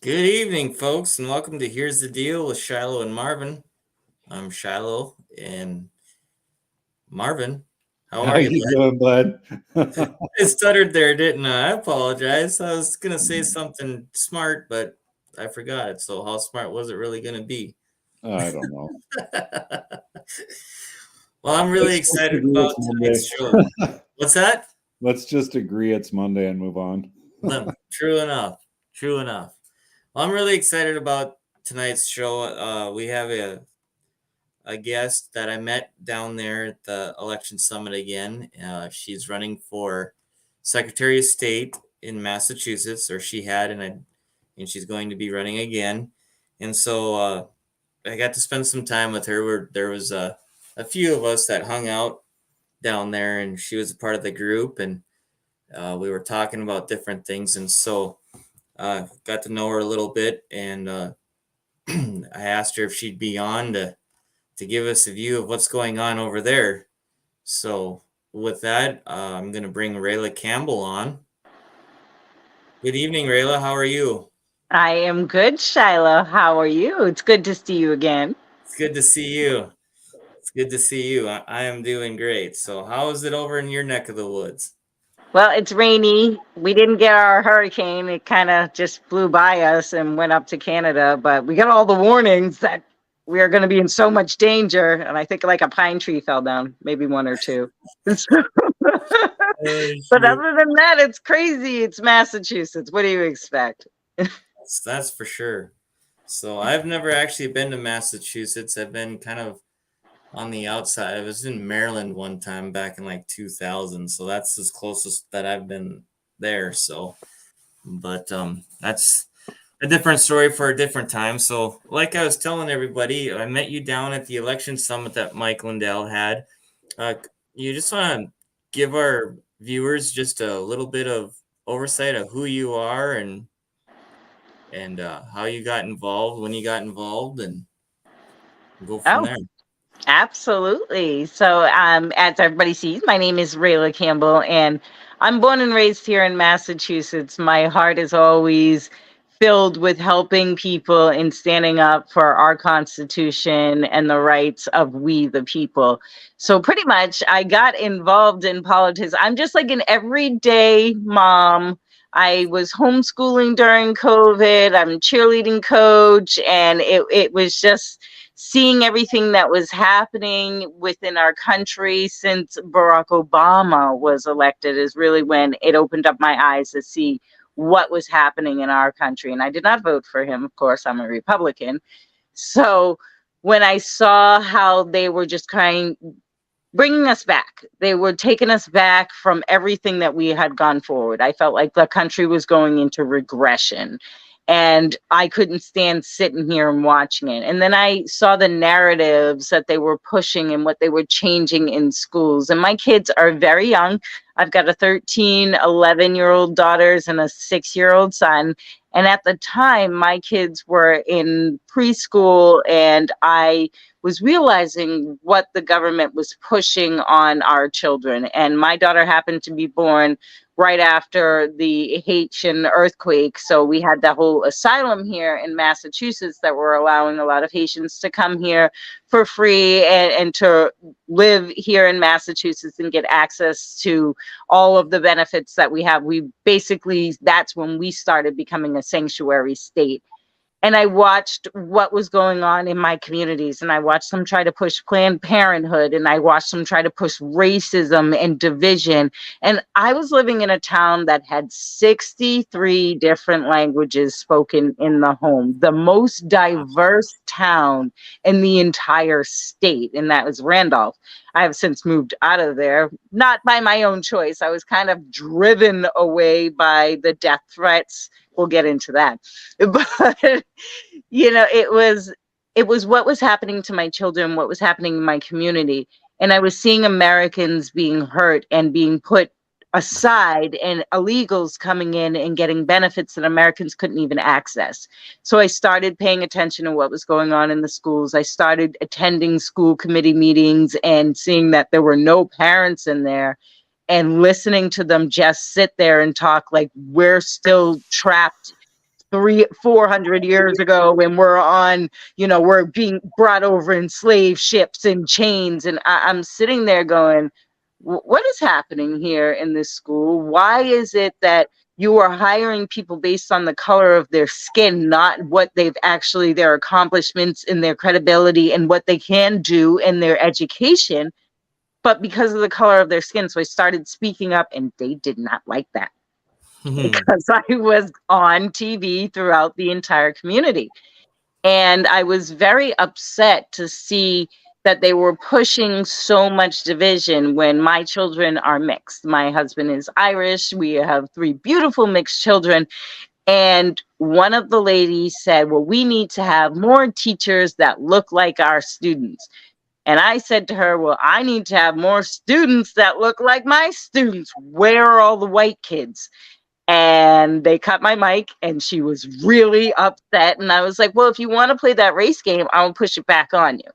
Good evening, folks, and welcome to Here's the Deal with Shiloh and Marvin. I'm Shiloh, and Marvin, how How are you, you bud? doing, bud? I stuttered there, didn't I? I apologize. I was going to say something smart, but I forgot it. So how smart was it really going to be? I don't know. Well, I'm really Let's just excited agree about it's Monday. tonight's show. What's that? Let's just agree it's Monday and move on. True enough. True enough. Well, I'm really excited about tonight's show. We have a guest that I met down there at the election summit again. She's running for Secretary of State in Massachusetts, or she had, and she's going to be running again. And so I got to spend some time with her. There was a few of us that hung out down there, and she was a part of the group, and we were talking about different things. And so got to know her a little bit, and I asked her if she'd be on to give us a view of what's going on over there. So, with that, I'm going to bring Rayla Campbell on. Good evening, Rayla. How are you? I am good, Shiloh. How are you? It's good to see you again. It's good to see you. It's good to see you. I am doing great. So, how is it over in your neck of the woods? Well, it's rainy. We didn't get our hurricane. It kind of just flew by us and went up to Canada, but we got all the warnings that we are going to be in so much danger. And I think like a pine tree fell down, maybe one or two. But other than that, it's crazy. It's Massachusetts. What do you expect? That's for sure. So, I've never actually been to Massachusetts. I've been kind of on the outside. I was in Maryland one time back in like 2000, so that's as closest that I've been there. So, but that's a different story for a different time. So, like I was telling everybody, I met you down at the election summit that Mike Lindell had. You just want to give our viewers just a little bit of oversight of who you are and how you got involved, when you got involved, and go from there. Absolutely. So, as everybody sees, my name is Rayla Campbell, and I'm born and raised here in Massachusetts. My heart is always filled with helping people and standing up for our Constitution and the rights of we, the people. So, pretty much, I got involved in politics. I'm just like an everyday mom. I was homeschooling during COVID. I'm a cheerleading coach, and it was just seeing everything that was happening within our country since Barack Obama was elected is really when it opened up my eyes to see what was happening in our country. And I did not vote for him. Of course, I'm a Republican. So when I saw how they were just bringing us back, they were taking us back from everything that we had gone forward. I felt like the country was going into regression. And I couldn't stand sitting here and watching it. And then I saw the narratives that they were pushing and what they were changing in schools. And my kids are very young. I've got a 13, 11-year-old daughters and a 6-year-old son. And at the time, my kids were in preschool, and I was realizing what the government was pushing on our children. And my daughter happened to be born right after the Haitian earthquake. So we had that whole asylum here in Massachusetts that were allowing a lot of Haitians to come here for free and to live here in Massachusetts and get access to all of the benefits that we have. We basically, that's when we started becoming a sanctuary state. And I watched what was going on in my communities, and I watched them try to push Planned Parenthood, and I watched them try to push racism and division. And I was living in a town that had 63 different languages spoken in the home, the most diverse town in the entire state, and that was Randolph. I have since moved out of there, not by my own choice. I was kind of driven away by the death threats. We'll get into that. But it was what was happening to my children, what was happening in my community. And I was seeing Americans being hurt and being put aside, and illegals coming in and getting benefits that Americans couldn't even access. So I started paying attention to what was going on in the schools. I started attending school committee meetings and seeing that there were no parents in there, and listening to them just sit there and talk like we're still trapped 400 years ago when we're on, we're being brought over in slave ships and chains. And I'm sitting there going, what is happening here in this school? Why is it that you are hiring people based on the color of their skin, not what they've actually, their accomplishments and their credibility and what they can do in their education, but because of the color of their skin? So I started speaking up, and they did not like that because I was on TV throughout the entire community. And I was very upset to see that they were pushing so much division when my children are mixed. My husband is Irish. We have 3 beautiful mixed children. And one of the ladies said, well, we need to have more teachers that look like our students. And I said to her, well, I need to have more students that look like my students. Where are all the white kids? And they cut my mic, and she was really upset. And I was like, well, if you want to play that race game, I'll push it back on you.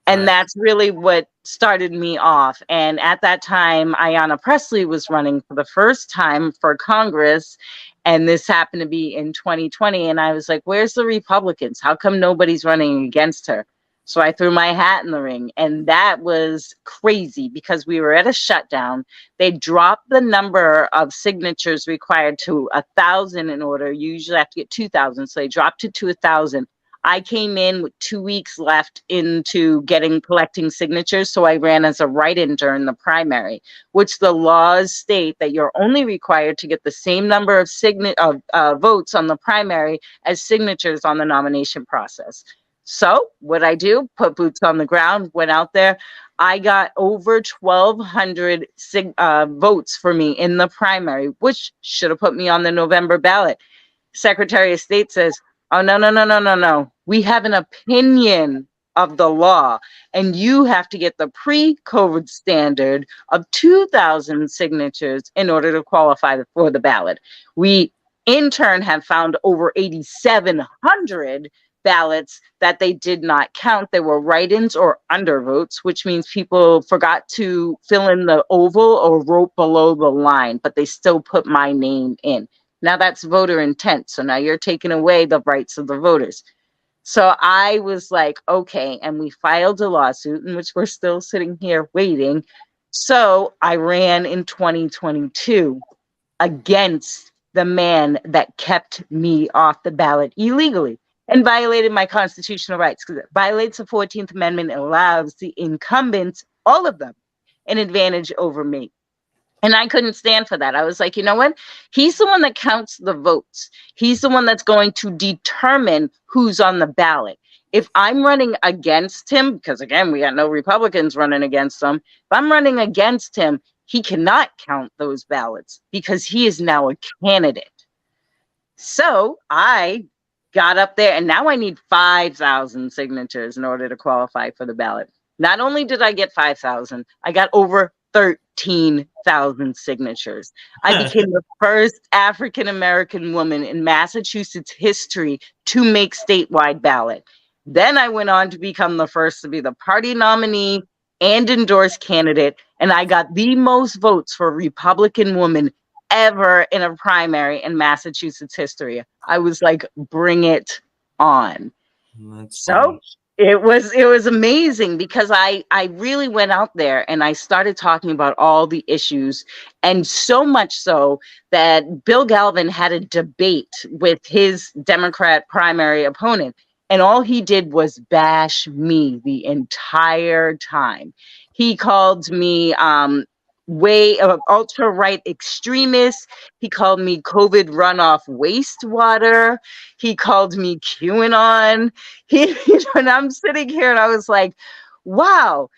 And that's really what started me off. And at that time, Ayanna Pressley was running for the first time for Congress. And this happened to be in 2020. And I was like, where's the Republicans? How come nobody's running against her? So I threw my hat in the ring. And that was crazy because we were at a shutdown. They dropped the number of signatures required to 1,000 in order. You usually have to get 2,000. So they dropped it to 1,000. I came in with 2 weeks left into collecting signatures. So I ran as a write-in during the primary, which the laws state that you're only required to get the same number of votes on the primary as signatures on the nomination process. So what I do, put boots on the ground, went out there. I got over 1,200 votes for me in the primary, which should have put me on the November ballot. Secretary of State says, oh, no. We have an opinion of the law, and you have to get the pre-COVID standard of 2,000 signatures in order to qualify for the ballot. We, in turn, have found over 8,700 ballots that they did not count. They were write-ins or undervotes, which means people forgot to fill in the oval or wrote below the line, but they still put my name in. Now that's voter intent. So now you're taking away the rights of the voters. So I was like, okay. And we filed a lawsuit in which we're still sitting here waiting. So I ran in 2022 against the man that kept me off the ballot illegally and violated my constitutional rights, because it violates the 14th Amendment and allows the incumbents, all of them, an advantage over me. And I couldn't stand for that. I was like, you know what? He's the one that counts the votes. He's the one that's going to determine who's on the ballot. If I'm running against him, because again, we got no Republicans running against him. If I'm running against him, he cannot count those ballots because he is now a candidate. So I got up there, and now I need 5,000 signatures in order to qualify for the ballot. Not only did I get 5,000, I got over 13,000 signatures. I became the first African-American woman in Massachusetts history to make statewide ballot. Then I went on to become the first to be the party nominee and endorsed candidate, and I got the most votes for a Republican woman ever in a primary in Massachusetts history. I was like, bring it on. That's so funny. It was amazing because I really went out there and I started talking about all the issues, and so much so that Bill Galvin had a debate with his Democrat primary opponent, and all he did was bash me the entire time. He called me ultra right extremist. He called me COVID runoff wastewater. He called me QAnon. And I'm sitting here and I was like, wow,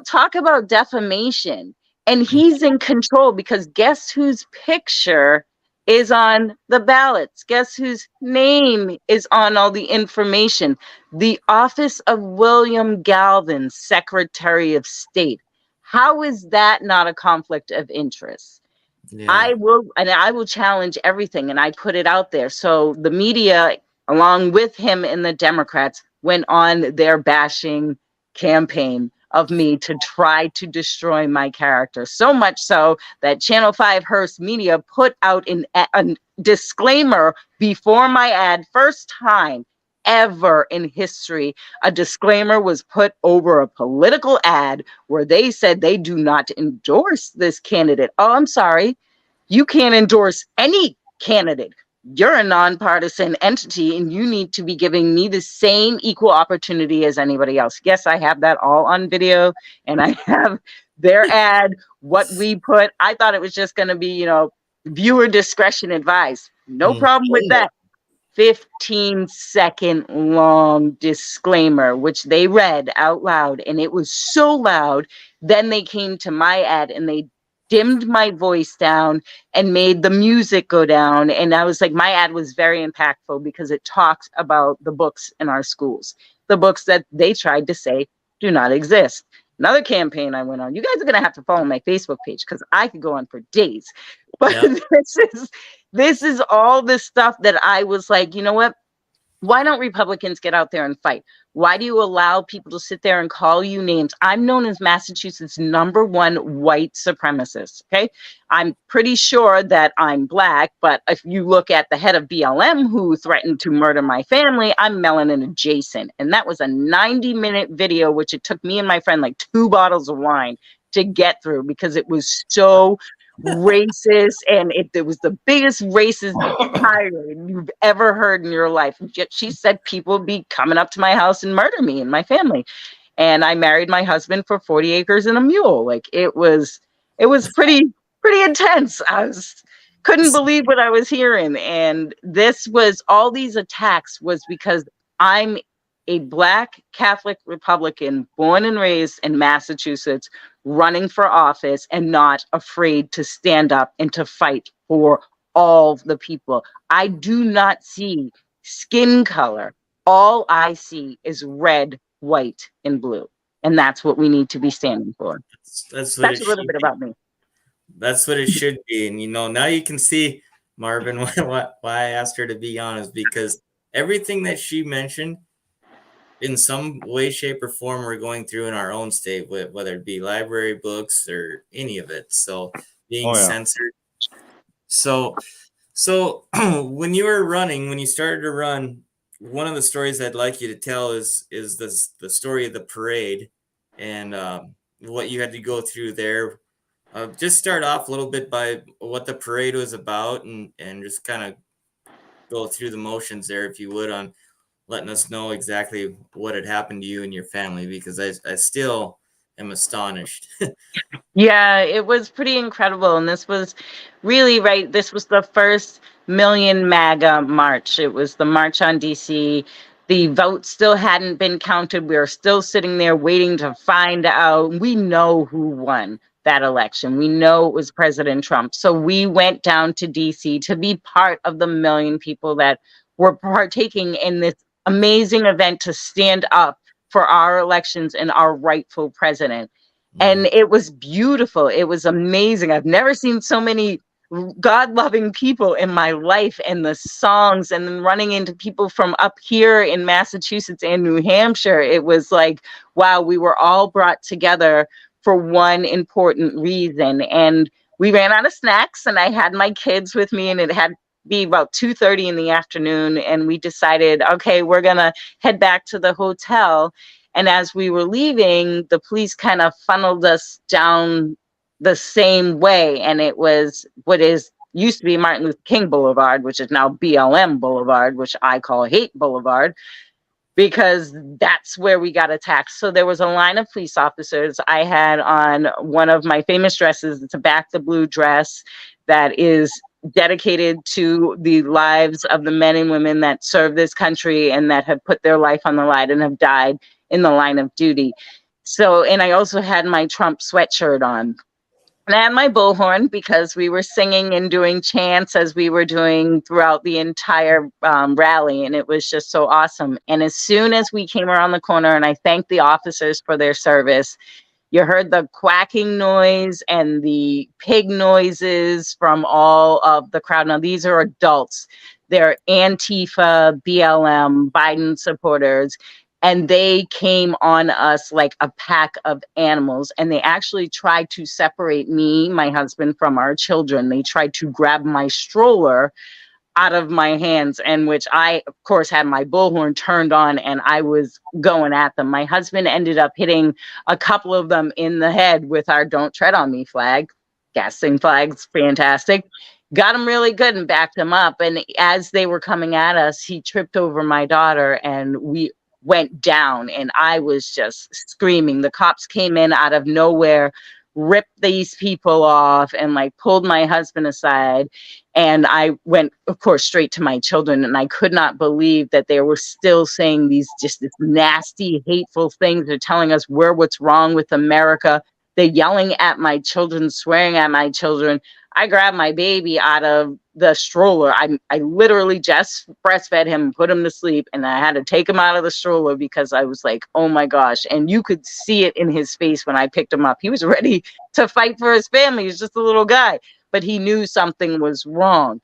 talk about defamation. And he's in control because guess whose picture is on the ballots? Guess whose name is on all the information? The office of William Galvin, Secretary of State. How is that not a conflict of interest? Yeah. I will challenge everything, and I put it out there. So the media, along with him and the Democrats, went on their bashing campaign of me to try to destroy my character. So much so that Channel 5 Hearst Media put out disclaimer before my ad. First time ever in history a disclaimer was put over a political ad where they said they do not endorse this candidate. Oh, I'm sorry. You can't endorse any candidate. You're a nonpartisan entity and you need to be giving me the same equal opportunity as anybody else. Yes, I have that all on video, and I have their ad, what we put. I thought it was just going to be, viewer discretion advised. No problem with that. 15-second long disclaimer, which they read out loud, and it was so loud. Then they came to my ad and they dimmed my voice down and made the music go down. And I was like, my ad was very impactful because it talks about the books in our schools, the books that they tried to say do not exist. Another campaign I went on. You guys are going to have to follow my Facebook page because I could go on for days. But Yep. this is all the stuff that I was like, you know what? Why don't Republicans get out there and fight? Why do you allow people to sit there and call you names? I'm known as Massachusetts' #1 white supremacist. Okay. I'm pretty sure that I'm Black, but if you look at the head of BLM who threatened to murder my family, I'm melanin adjacent. And that was a 90-minute video, which it took me and my friend like 2 bottles of wine to get through because it was so racist, and it was the biggest racist tirade you've ever heard in your life. She said people would be coming up to my house and murder me and my family. And I married my husband for 40 acres and a mule. Like it was pretty intense. Couldn't believe what I was hearing. And this was all these attacks was because I'm a Black Catholic Republican born and raised in Massachusetts, running for office and not afraid to stand up and to fight for all the people. I do not see skin color. All I see is red, white, and blue. And that's what we need to be standing for. That's what That's a little bit about me. That's what it should be. And, now you can see, Marvin, why I asked her to be on is because everything that she mentioned, in some way, shape, or form, we're going through in our own state, whether it be library books or any of it. So being censored. So when you were running, when you started to run, one of the stories I'd like you to tell is the story of the parade and what you had to go through there. Just start off a little bit by what the parade was about and just kind of go through the motions there, if you would, on letting us know exactly what had happened to you and your family, because I still am astonished. Yeah, it was pretty incredible. And this was really right. This was the first Million MAGA march. It was the March on DC. The vote still hadn't been counted. We were still sitting there waiting to find out. We know who won that election. We know it was President Trump. So we went down to DC to be part of the million people that were partaking in this amazing event to stand up for our elections and our rightful president. And it was beautiful. It was amazing. I've never seen so many God-loving people in my life, and the songs, and then running into people from up here in Massachusetts and New Hampshire. It was like, wow, we were all brought together for one important reason. And we ran out of snacks, and I had my kids with me, and it had be about 2:30 in the afternoon, and we decided, okay, we're gonna head back to the hotel. And as we were leaving, the police kind of funneled us down the same way, and it was what used to be Martin Luther King Boulevard, which is now BLM Boulevard, which I call Hate Boulevard, because that's where we got attacked. So there was a line of police officers. I had on one of my famous dresses. It's a back the blue dress that is dedicated to the lives of the men and women that serve this country and that have put their life on the line and have died in the line of duty. So, and I also had my Trump sweatshirt on. And I had my bullhorn because we were singing and doing chants as we were doing throughout the entire rally. And it was just so awesome. And as soon as we came around the corner, and I thanked the officers for their service, you heard the quacking noise and the pig noises from all of the crowd. Now, these are adults. They're Antifa, BLM, Biden supporters. And they came on us like a pack of animals. And they actually tried to separate me, my husband, from our children. They tried to grab my stroller out of my hands, and which I, of course, had my bullhorn turned on and I was going at them. My husband ended up hitting a couple of them in the head with our "Don't Tread on Me" flag. Gassing flags, fantastic. Got him really good and backed him up. And as they were coming at us, he tripped over my daughter and we went down. And I was just screaming. The cops came in out of nowhere, ripped these people off, and like pulled my husband aside. And I went, of course, straight to my children. And I could not believe that they were still saying these nasty, hateful things. They're telling us we're what's wrong with America. They're yelling at my children, swearing at my children. I grabbed my baby out of the stroller. I literally just breastfed him, put him to sleep, and I had to take him out of the stroller because I was like, oh my gosh. And you could see it in his face when I picked him up. He was ready to fight for his family. He's just a little guy, but he knew something was wrong.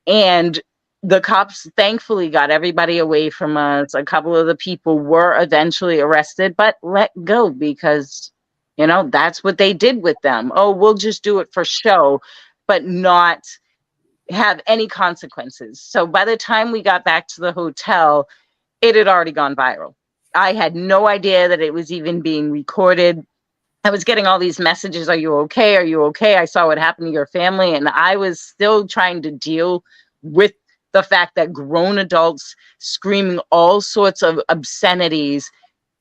And the cops thankfully got everybody away from us. A couple of the people were eventually arrested, but let go because, you know, that's what they did with them. Oh, we'll just do it for show, but not have any consequences. So by the time we got back to the hotel, it had already gone viral. I had no idea that it was even being recorded. I was getting all these messages, "Are you okay? Are you okay? I saw what happened to your family." And I was still trying to deal with the fact that grown adults screaming all sorts of obscenities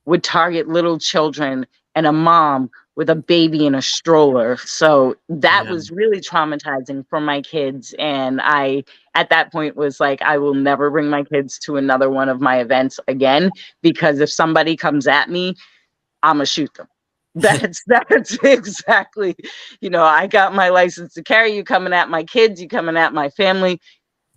would target little children and a mom with a baby in a stroller. So that was really traumatizing for my kids. And I, at that point, was like, I will never bring my kids to another one of my events again, because if somebody comes at me, I'm gonna shoot them. That's exactly, you know, I got my license to carry. You coming at my kids, you coming at my family,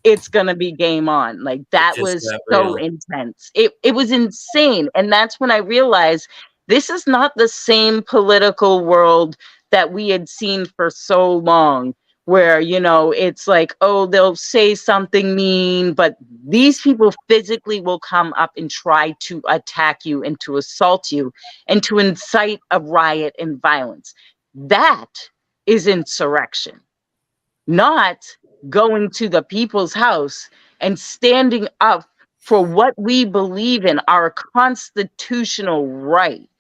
it's gonna be game on. Like, It that just was got so real. intense. It was insane. And that's when I realized this is not the same political world that we had seen for so long, where, you know, it's like, oh, they'll say something mean, but these people physically will come up and try to attack you and to assault you and to incite a riot and violence. That is insurrection, not going to the people's house and standing up for what we believe in, our constitutional right.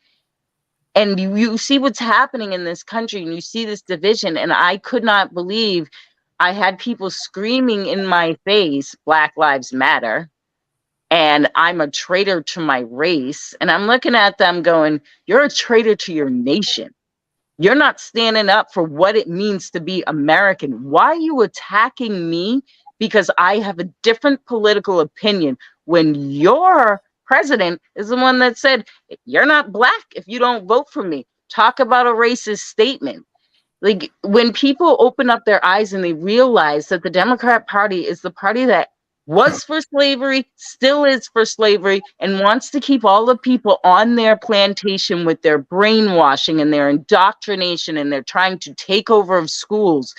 And you see what's happening in this country and you see this division. And I could not believe I had people screaming in my face, "Black Lives Matter," and "I'm a traitor to my race." And I'm looking at them going, "You're a traitor to your nation. You're not standing up for what it means to be American. Why are you attacking me because I have a different political opinion when your president is the one that said, you're not black if you don't vote for me?" Talk about a racist statement. Like, when people open up their eyes and they realize that the Democrat Party is the party that was for slavery, still is for slavery, and wants to keep all the people on their plantation with their brainwashing and their indoctrination, and they're trying to take over of schools,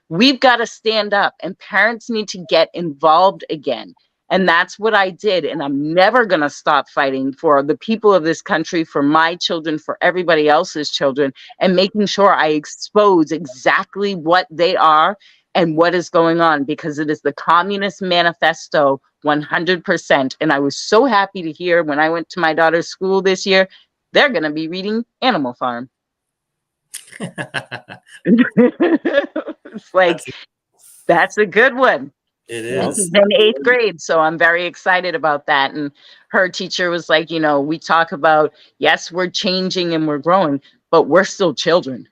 we've got to stand up, and parents need to get involved again. And that's what I did. And I'm never going to stop fighting for the people of this country, for my children, for everybody else's children, and making sure I expose exactly what they are and what is going on, because it is the Communist Manifesto 100%. And I was so happy to hear when I went to my daughter's school this year, they're going to be reading Animal Farm. It's like, that's a good one. It This is. is in 8th grade, so I'm very excited about that. And her teacher was like, you know, we talk about, yes, we're changing and we're growing, but we're still children.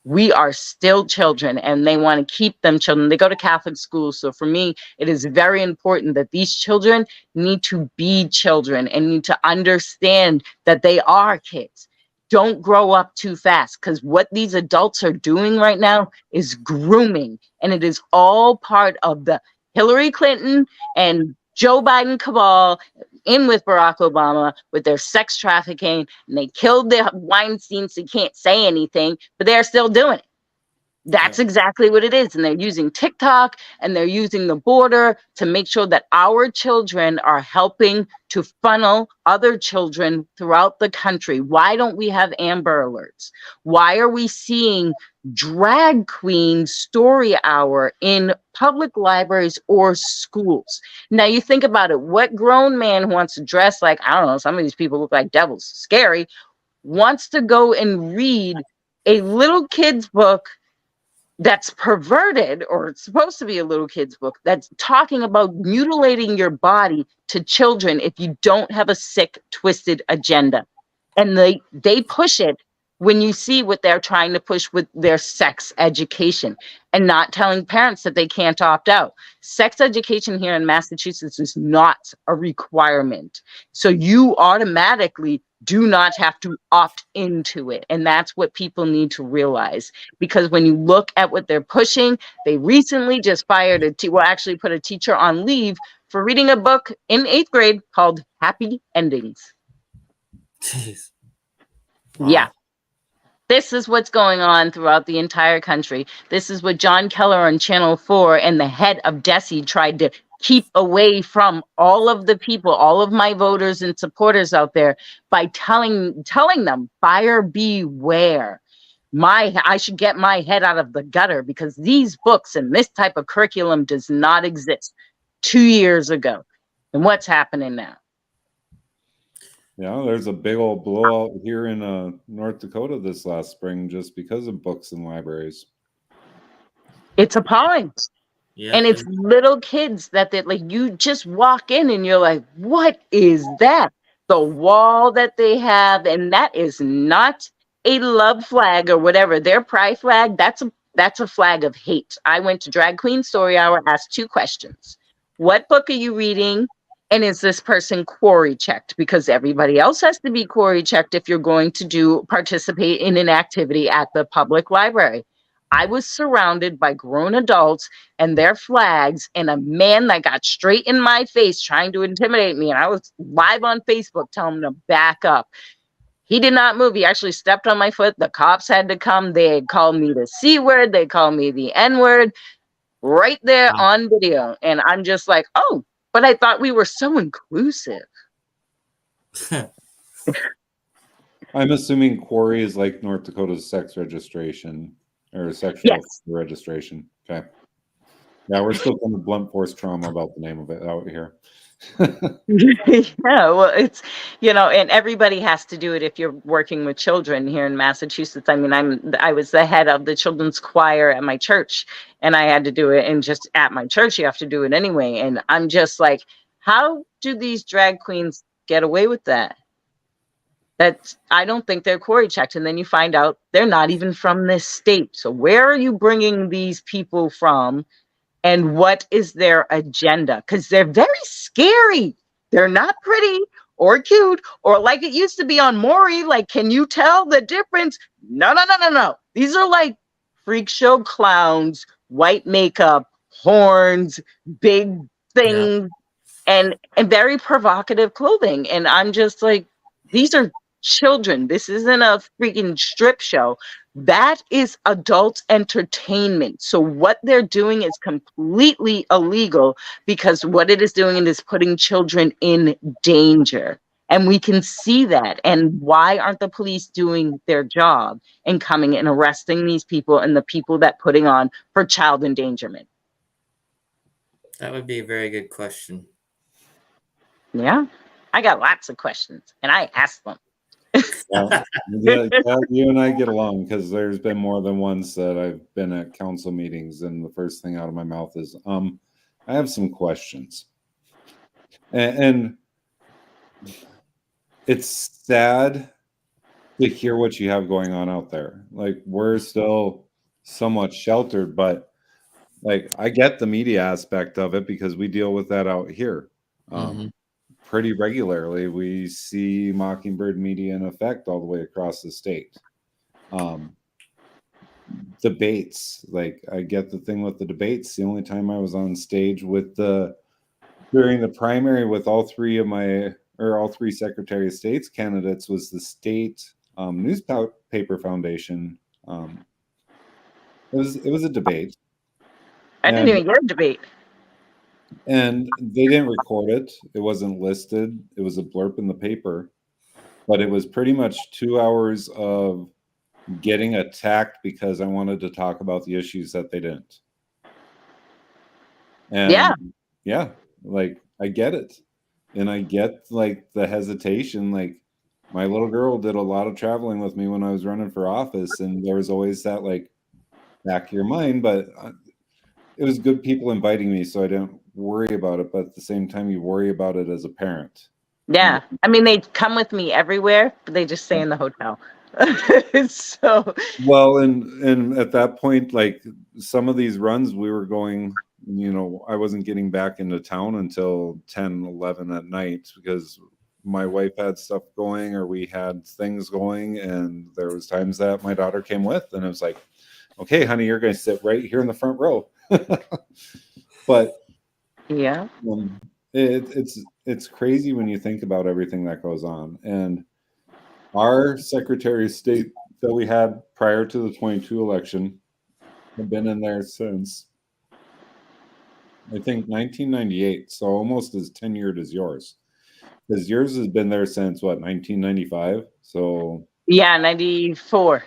We are still children, and they want to keep them children. They go to Catholic schools. So for me, it is very important that these children need to be children and need to understand that they are kids. Don't grow up too fast, because what these adults are doing right now is grooming, and it is all part of the Hillary Clinton and Joe Biden cabal in with Barack Obama with their sex trafficking, and they killed the Weinsteins. They can't say anything, but they're still doing it. That's exactly what it is. And they're using TikTok and they're using the border to make sure that our children are helping to funnel other children throughout the country. Why don't we have Amber Alerts? Why are we seeing drag queen story hour in public libraries or schools? Now you think about it. What grown man who wants to dress like, I don't know, some of these people look like devils, scary, wants to go and read a little kid's book that's perverted, or it's supposed to be a little kid's book that's talking about mutilating your body to children if you don't have a sick, twisted agenda? And they push it when you see what they're trying to push with their sex education and not telling parents that they can't opt out. Sex education here in Massachusetts is not a requirement. So you automatically do not have to opt into it. And that's what people need to realize. Because when you look at what they're pushing, they recently just fired actually put a teacher on leave for reading a book in 8th grade called Happy Endings. Jeez. Wow. Yeah. This is what's going on throughout the entire country. This is what John Keller on Channel 4 and the head of DESE tried to keep away from all of the people, all of my voters and supporters out there by telling them, buyer beware. I should get my head out of the gutter because these books and this type of curriculum does not exist 2 years ago. And what's happening now? Yeah, there's a big old blowout here in North Dakota this last spring just because of books and libraries. It's appalling. Yeah, and it's little kids that like you just walk in and you're like, what is that? The wall that they have, and that is not a love flag or whatever. Their pride flag, that's a flag of hate. I went to Drag Queen Story Hour, asked 2 questions. What book are you reading? And is this person quarry checked? Because everybody else has to be quarry checked if you're going to participate in an activity at the public library. I was surrounded by grown adults and their flags and a man that got straight in my face trying to intimidate me. And I was live on Facebook telling him to back up. He did not move. He actually stepped on my foot. The cops had to come. They had called me the C word. They called me the N word right there on video. And I'm just like, oh, but I thought we were so inclusive. I'm assuming quarry is like North Dakota's sex registration or sexual registration. Okay. Yeah, we're still kind of blunt force trauma about the name of it out here. Yeah, well, it's, and everybody has to do it if you're working with children here in Massachusetts. I mean, I was the head of the children's choir at my church, and I had to do it. And just at my church, you have to do it anyway. And I'm just like, how do these drag queens get away with that? I don't think they're quarry checked. And then you find out they're not even from this state. So where are you bringing these people from? And what is their agenda? Because they're very scary. They're not pretty or cute or like it used to be on Maury. Like, can you tell the difference? No. These are like freak show clowns, white makeup, horns, big things, and very provocative clothing. And I'm just like, these are children. This isn't a freaking strip show. That is adult entertainment. So what they're doing is completely illegal because what it is doing is putting children in danger. And we can see that. And why aren't the police doing their job and coming and arresting these people and the people that putting on for child endangerment? That would be a very good question. Yeah, I got lots of questions and I asked them. Yeah, you and I get along because there's been more than once that I've been at council meetings and the first thing out of my mouth is, I have some questions. And it's sad to hear what you have going on out there. Like, we're still somewhat sheltered, but like, I get the media aspect of it because we deal with that out here. Pretty regularly. We see Mockingbird media in effect all the way across the state. Debates, like, I get the thing with the debates. The only time I was on stage during the primary with all three Secretary of State's candidates was the state newspaper foundation It was a debate, I didn't and even get a debate. they didn't record it. It wasn't listed. It was a blurb in the paper, but it was pretty much 2 hours of getting attacked because I wanted to talk about the issues that they didn't. And yeah, like I get it. And I get like the hesitation. Like my little girl did a lot of traveling with me when I was running for office, and there was always that like back of your mind, but it was good people inviting me, so I didn't worry about it. But at the same time, you worry about it as a parent. Yeah. I mean, they come with me everywhere, but they just stay in the hotel. So Well, and at that point, like some of these runs we were going, I wasn't getting back into town until 10, 11 at night because my wife had stuff going or we had things going, and there was times that my daughter came with, and it was like, okay, honey, you're going to sit right here in the front row. But yeah. it's crazy when you think about everything that goes on. And our Secretary of State that we had prior to the 22 election have been in there since I think 1998, so almost as tenured as yours, because yours has been there since what, 1995? So Yeah, 94.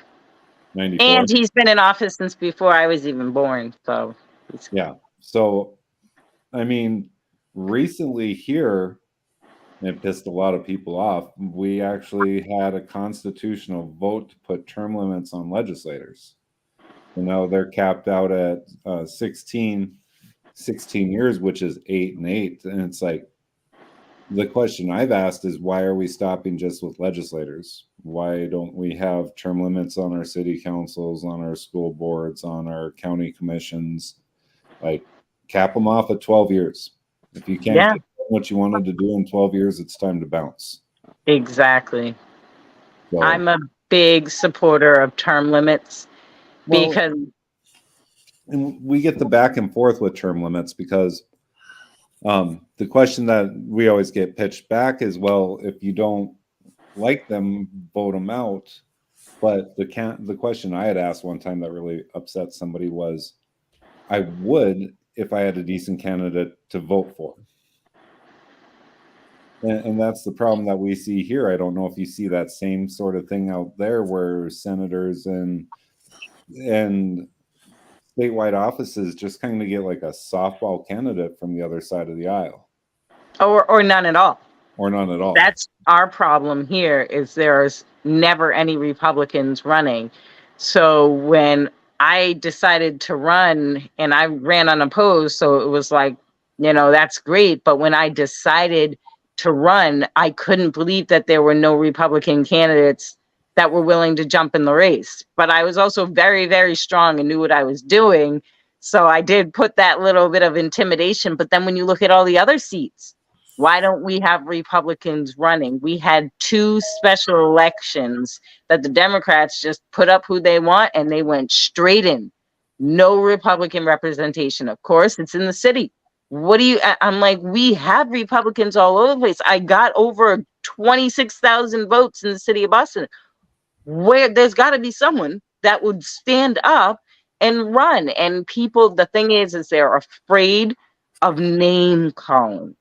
94. And he's been in office since before I was even born. So Yeah. So I mean, recently here, it pissed a lot of people off. We actually had a constitutional vote to put term limits on legislators. They're capped out at 16 years, which is 8 and 8. And it's like, the question I've asked is, why are we stopping just with legislators? Why don't we have term limits on our city councils, on our school boards, on our county commissions? Like, cap them off at 12 years. If you can't get what you wanted to do in 12 years, it's time to bounce. Exactly. So, I'm a big supporter of term limits because. And we get the back and forth with term limits because the question that we always get pitched back is, well, if you don't like them, vote them out. But the question I had asked one time that really upset somebody was, I would if I had a decent candidate to vote for. And that's the problem that we see here. I don't know if you see that same sort of thing out there where senators and statewide offices just kind of get like a softball candidate from the other side of the aisle. Or none at all. Or none at all. That's our problem here, is there's never any Republicans running. So when I decided to run, and I ran unopposed, so it was like, that's great. But when I decided to run, I couldn't believe that there were no Republican candidates that were willing to jump in the race. But I was also very, very strong and knew what I was doing. So I did put that little bit of intimidation. But then when you look at all the other seats, why don't we have Republicans running? We had 2 special elections that the Democrats just put up who they want and they went straight in. No Republican representation. Of course, it's in the city. I'm like, we have Republicans all over the place. I got over 26,000 votes in the city of Boston. Where there's got to be someone that would stand up and run. And people, the thing is they're afraid of name calling,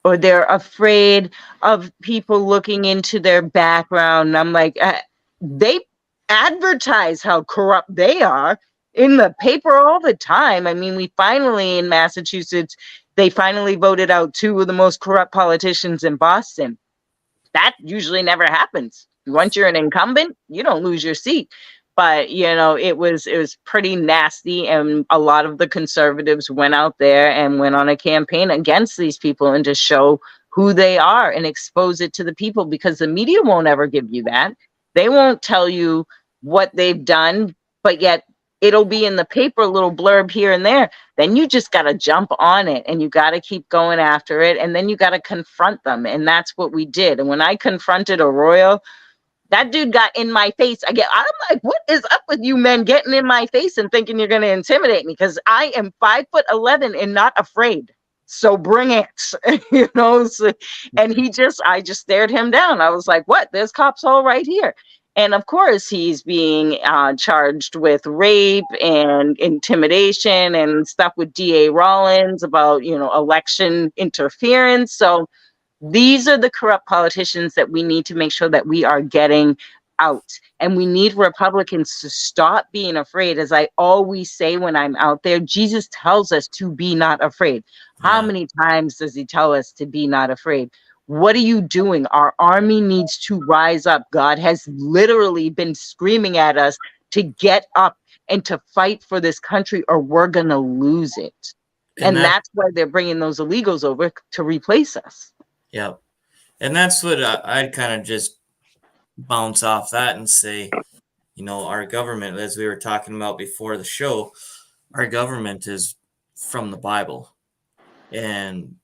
or they're afraid of people looking into their background. And I'm like, they advertise how corrupt they are in the paper all the time. I mean, we finally, in Massachusetts, they finally voted out 2 of the most corrupt politicians in Boston. That usually never happens. Once you're an incumbent, you don't lose your seat. But it was pretty nasty, and a lot of the conservatives went out there and went on a campaign against these people and to show who they are and expose it to the people, because the media won't ever give you that. They won't tell you what they've done, but yet it'll be in the paper, a little blurb here and there. Then you just got to jump on it and you got to keep going after it, and then you got to confront them. And that's what we did. And when I confronted Arroyo, that dude got in my face. I'm like, what is up with you men getting in my face and thinking you're going to intimidate me? Because I am 5'11" and not afraid. So bring it, So, and I just stared him down. I was like, what? There's cops all right here. And of course, he's being charged with rape and intimidation and stuff with DA Rollins about, election interference. So these are the corrupt politicians that we need to make sure that we are getting out. And we need Republicans to stop being afraid. As I always say when I'm out there, Jesus tells us to be not afraid. How Yeah. many times does he tell us to be not afraid? What are you doing? Our army needs to rise up. God has literally been screaming at us to get up and to fight for this country, or we're going to lose it. And And that's why they're bringing those illegals over to replace us. yeah. And that's what I'd kind of just bounce off that and say, our government, as we were talking about before the show, our government is from the Bible. And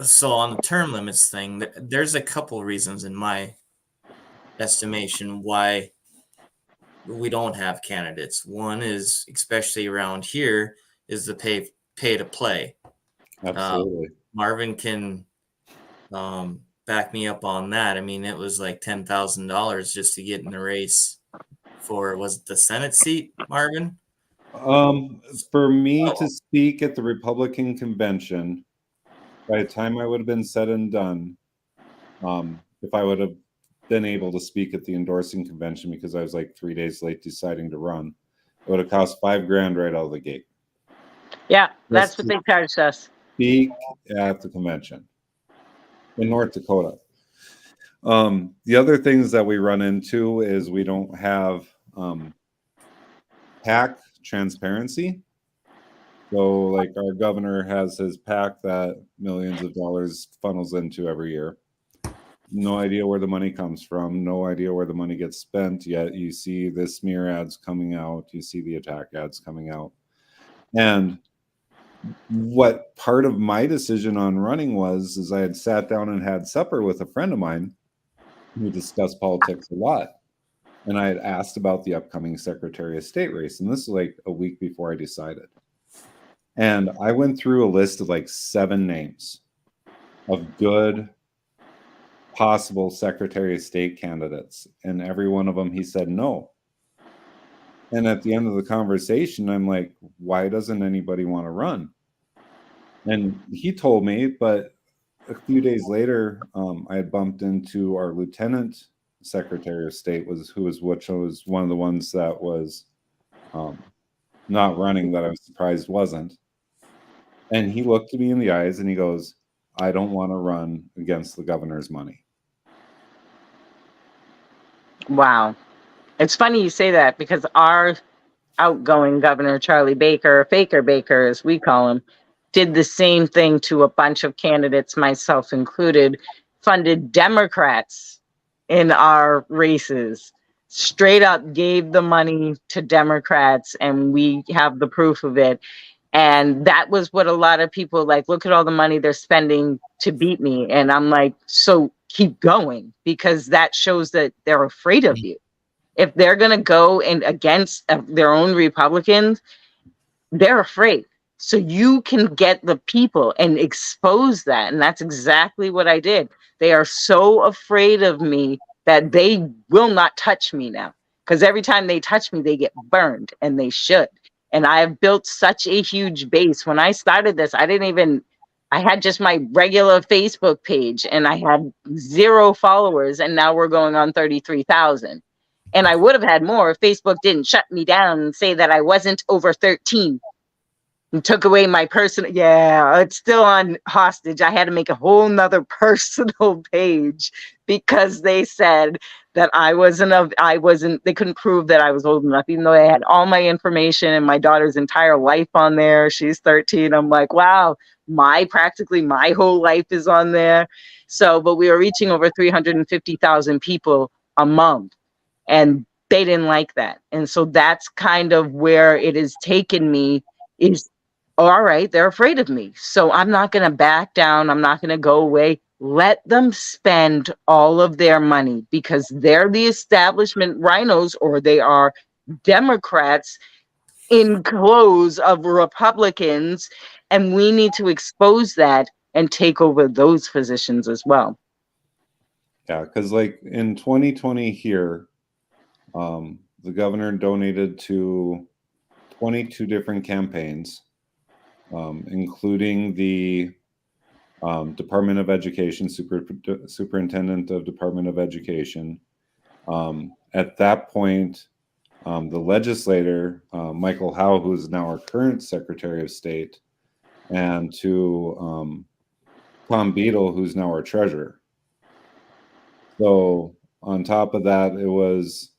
so on the term limits thing, there's a couple reasons in my estimation why we don't have candidates. One is, especially around here, is the pay to play. Absolutely. Marvin can back me up on that. I mean, it was like $10,000 just to get in the race for, was it the Senate seat, Marvin? For me to speak at the Republican convention, by the time I would have been said and done, if I would have been able to speak at the endorsing convention, because I was like 3 days late deciding to run, it would have cost $5,000 right out of the gate. Yeah, that's what they charged us. Speak at the convention in North Dakota. The other things that we run into is we don't have PAC transparency. So, like, our governor has his PAC that millions of dollars funnels into every year. No idea where the money comes from. No idea where the money gets spent. Yet you see the smear ads coming out. You see the attack ads coming out. And what part of my decision on running was, is I had sat down and had supper with a friend of mine who discussed politics a lot. And I had asked about the upcoming Secretary of State race. And this is like a week before I decided. And I went through a list of like 7 names of good possible Secretary of State candidates. And every one of them, he said no. And at the end of the conversation, I'm like, why doesn't anybody want to run? And he told me, but a few days later, I had bumped into our Lieutenant Secretary of State, which was one of the ones that was not running, that I was surprised wasn't. And he looked at me in the eyes and he goes, I don't want to run against the governor's money. Wow. It's funny you say that, because our outgoing governor, Charlie Baker, Faker Baker, as we call him, did the same thing to a bunch of candidates, myself included, funded Democrats in our races, straight up gave the money to Democrats, and we have the proof of it. And that was what a lot of people like, look at all the money they're spending to beat me. And I'm like, so keep going, because that shows that they're afraid of you. If they're going to go and against their own Republicans, they're afraid. So you can get the people and expose that. And that's exactly what I did. They are so afraid of me that they will not touch me now. Because every time they touch me, they get burned, and they should. And I have built such a huge base. When I started this, I had just my regular Facebook page, and I had 0 followers, and now we're going on 33,000. And I would have had more if Facebook didn't shut me down and say that I wasn't over 13 and took away my personal. Yeah, it's still on hostage. I had to make a whole nother personal page because they said that I wasn't, they couldn't prove that I was old enough, even though I had all my information and my daughter's entire life on there. She's 13. I'm like, wow, practically my whole life is on there. So, but we were reaching over 350,000 people a month, and they didn't like that. And so that's kind of where it has taken me, is, all right, they're afraid of me. So I'm not going to back down. I'm not going to go away. Let them spend all of their money, because they're the establishment rhinos, or they are Democrats in clothes of Republicans. And we need to expose that and take over those positions as well. Yeah, because like in 2020 here, The governor donated to 22 different campaigns, including the Department of Education, Superintendent of Department of Education. At that point, the legislator, Michael Howe, who is now our current Secretary of State, and to Tom Beadle, who's now our treasurer. So on top of that, it was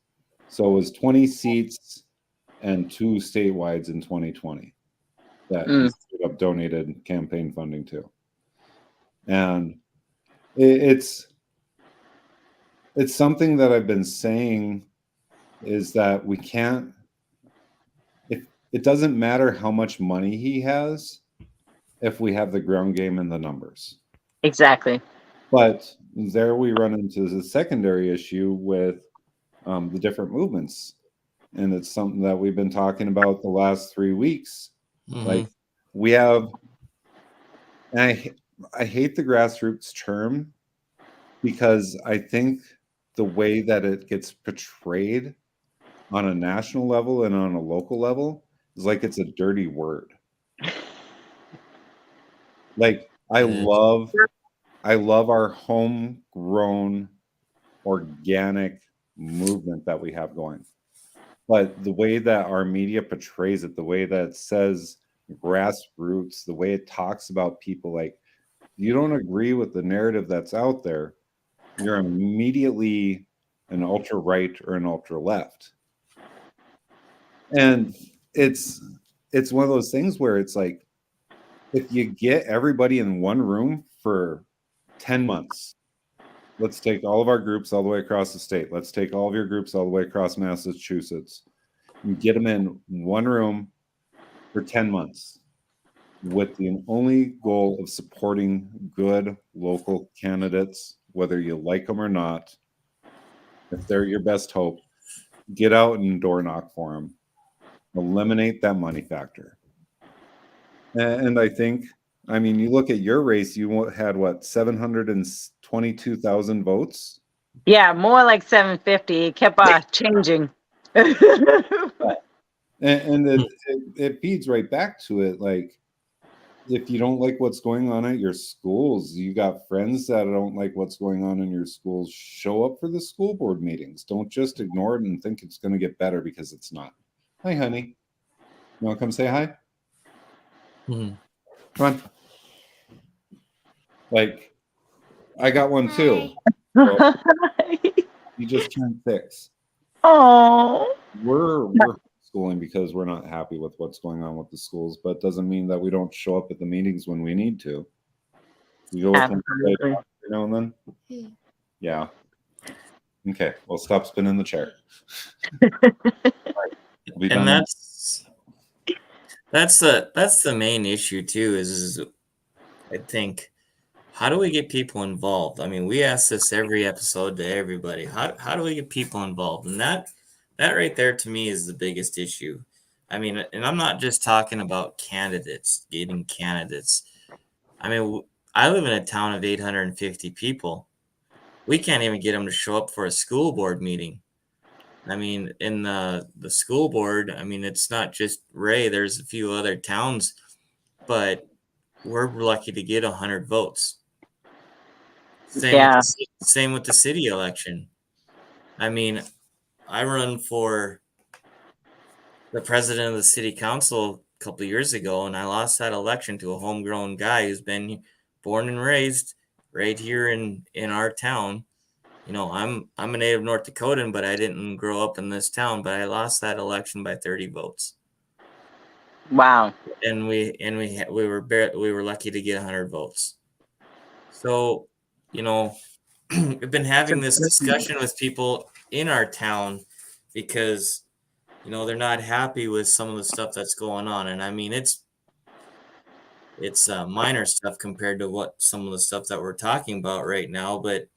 20 seats and 2 statewides in 2020 that he straight up donated campaign funding to. And it's something that I've been saying is that we can't, it doesn't matter how much money he has if we have the ground game and the numbers. Exactly. But there we run into the secondary issue with the different movements. And it's something that we've been talking about the last 3 weeks. Mm-hmm. Like we have, and I hate the grassroots term because I think the way that it gets portrayed on a national level and on a local level is like it's a dirty word. Like I love our homegrown organic movement that we have going. But the way that our media portrays it, the way that it says grassroots, the way it talks about people, like you don't agree with the narrative that's out there, you're immediately an ultra right or an ultra left. And it's one of those things where it's like, if you get everybody in one room for 10 months, let's take all of our groups all the way across the state. Let's take all of your groups all the way across Massachusetts. And get them in one room for 10 months with the only goal of supporting good local candidates, whether you like them or not. If they're your best hope, get out and door knock for them. Eliminate that money factor. And I think, I mean, you look at your race, you had what, 722,000 votes? Yeah, more like 750. It kept changing. And it feeds right back to it. Like, if you don't like what's going on at your schools, you got friends that don't like what's going on in your schools, show up for the school board meetings. Don't just ignore it and think it's going to get better, because it's not. Hi, honey. You want to come say hi? Mm-hmm. Come on. Like, I got one too. So you just turned 6. Oh. We're schooling because we're not happy with what's going on with the schools, but it doesn't mean that we don't show up at the meetings when we need to. You go with them every now and then? Yeah. Okay. Well, stop spinning the chair. And that's the main issue too, is I think, how do we get people involved? I mean, we ask this every episode to everybody. How do we get people involved? And that right there to me is the biggest issue. I mean, and I'm not just talking about getting candidates. I mean, I live in a town of 850 people. We can't even get them to show up for a school board meeting. I mean, in the school board, I mean, it's not just Ray. There's a few other towns, but we're lucky to get 100 votes. Same with the city election. I mean, I run for the president of the city council a couple of years ago, and I lost that election to a homegrown guy who's been born and raised right here in our town. You know, I'm a native North Dakotan, but I didn't grow up in this town, but I lost that election by 30 votes. Wow. And we were lucky to get 100 votes. So, you know, we've been having this discussion with people in our town because, you know, they're not happy with some of the stuff that's going on. And I mean, it's minor stuff compared to what some of the stuff that we're talking about right now. But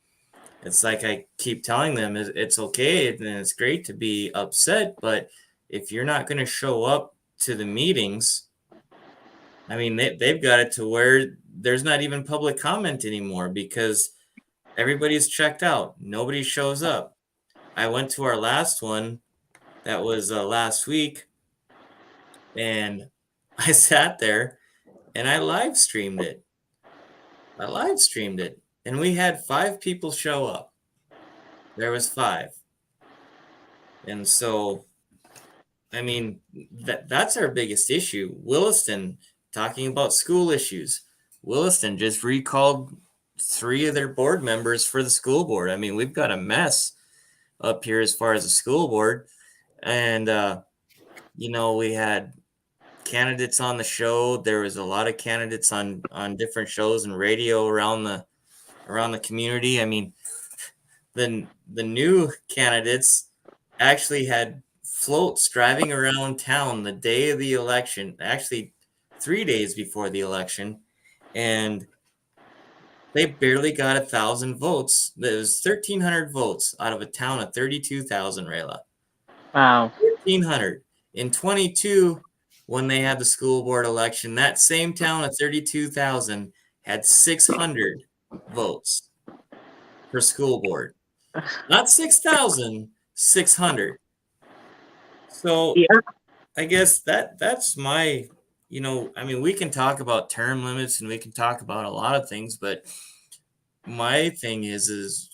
it's like I keep telling them, it's okay and it's great to be upset. But if you're not going to show up to the meetings, I mean, they've got it to where there's not even public comment anymore because everybody's checked out. Nobody shows up. I went to our last one that was last week, and I sat there and I live streamed it. And we had 5 people show up. There was 5. And so, I mean, that's our biggest issue. Williston, talking about school issues. Williston just recalled 3 of their board members for the school board. I mean, we've got a mess up here as far as the school board. And, we had candidates on the show. There was a lot of candidates on different shows and radio around the community. I mean, the new candidates actually had floats driving around town the day of the election, actually 3 days before the election, and they barely got 1,000 votes. There was 1,300 votes out of a town of 32,000, Rayla. Wow. 1,300. In 22, when they had the school board election, that same town of 32,000 had 600 votes for school board. Not 6,000, 600. So Yeah. I guess that's my, I mean, we can talk about term limits and we can talk about a lot of things, but my thing is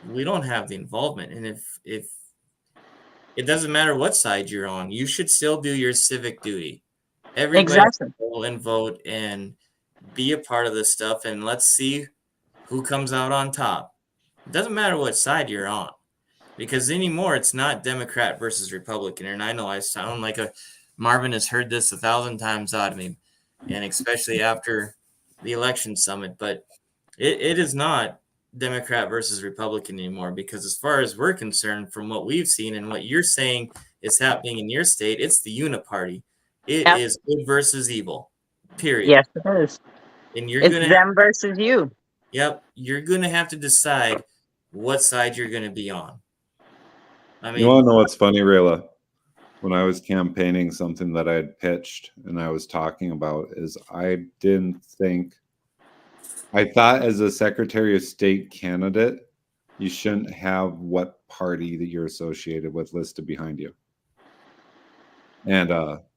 we don't have the involvement. And if it doesn't matter what side you're on, you should still do your civic duty. Everybody Exactly. go and vote and be a part of this stuff, and let's see who comes out on top. It doesn't matter what side you're on, because anymore it's not Democrat versus Republican. And I know I sound like Marvin has heard this 1,000 times out of me, and especially after the election summit, but it is not Democrat versus Republican anymore, because as far as we're concerned, from what we've seen and what you're saying is happening in your state, it's the uniparty. It Yep. is good versus evil, period. Yes, it is. And you're It's going to them versus you. Yep, you're going to have to decide what side you're going to be on. I mean, You want to know what's funny, Rayla? When I was campaigning, something that I had pitched and I was talking about is I thought as a Secretary of State candidate, you shouldn't have what party that you're associated with listed behind you. And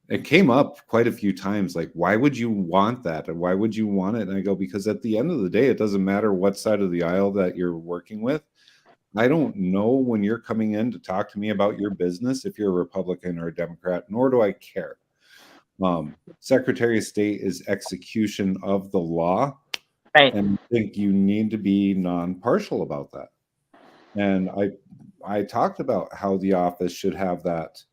it came up quite a few times, like, why would you want that? And why would you want it? And I go, because at the end of the day, it doesn't matter what side of the aisle that you're working with. I don't know when you're coming in to talk to me about your business if you're a Republican or a Democrat, nor do I care. Secretary of State is execution of the law. Right. And I think you need to be non-partial about that. And I talked about how the office should have that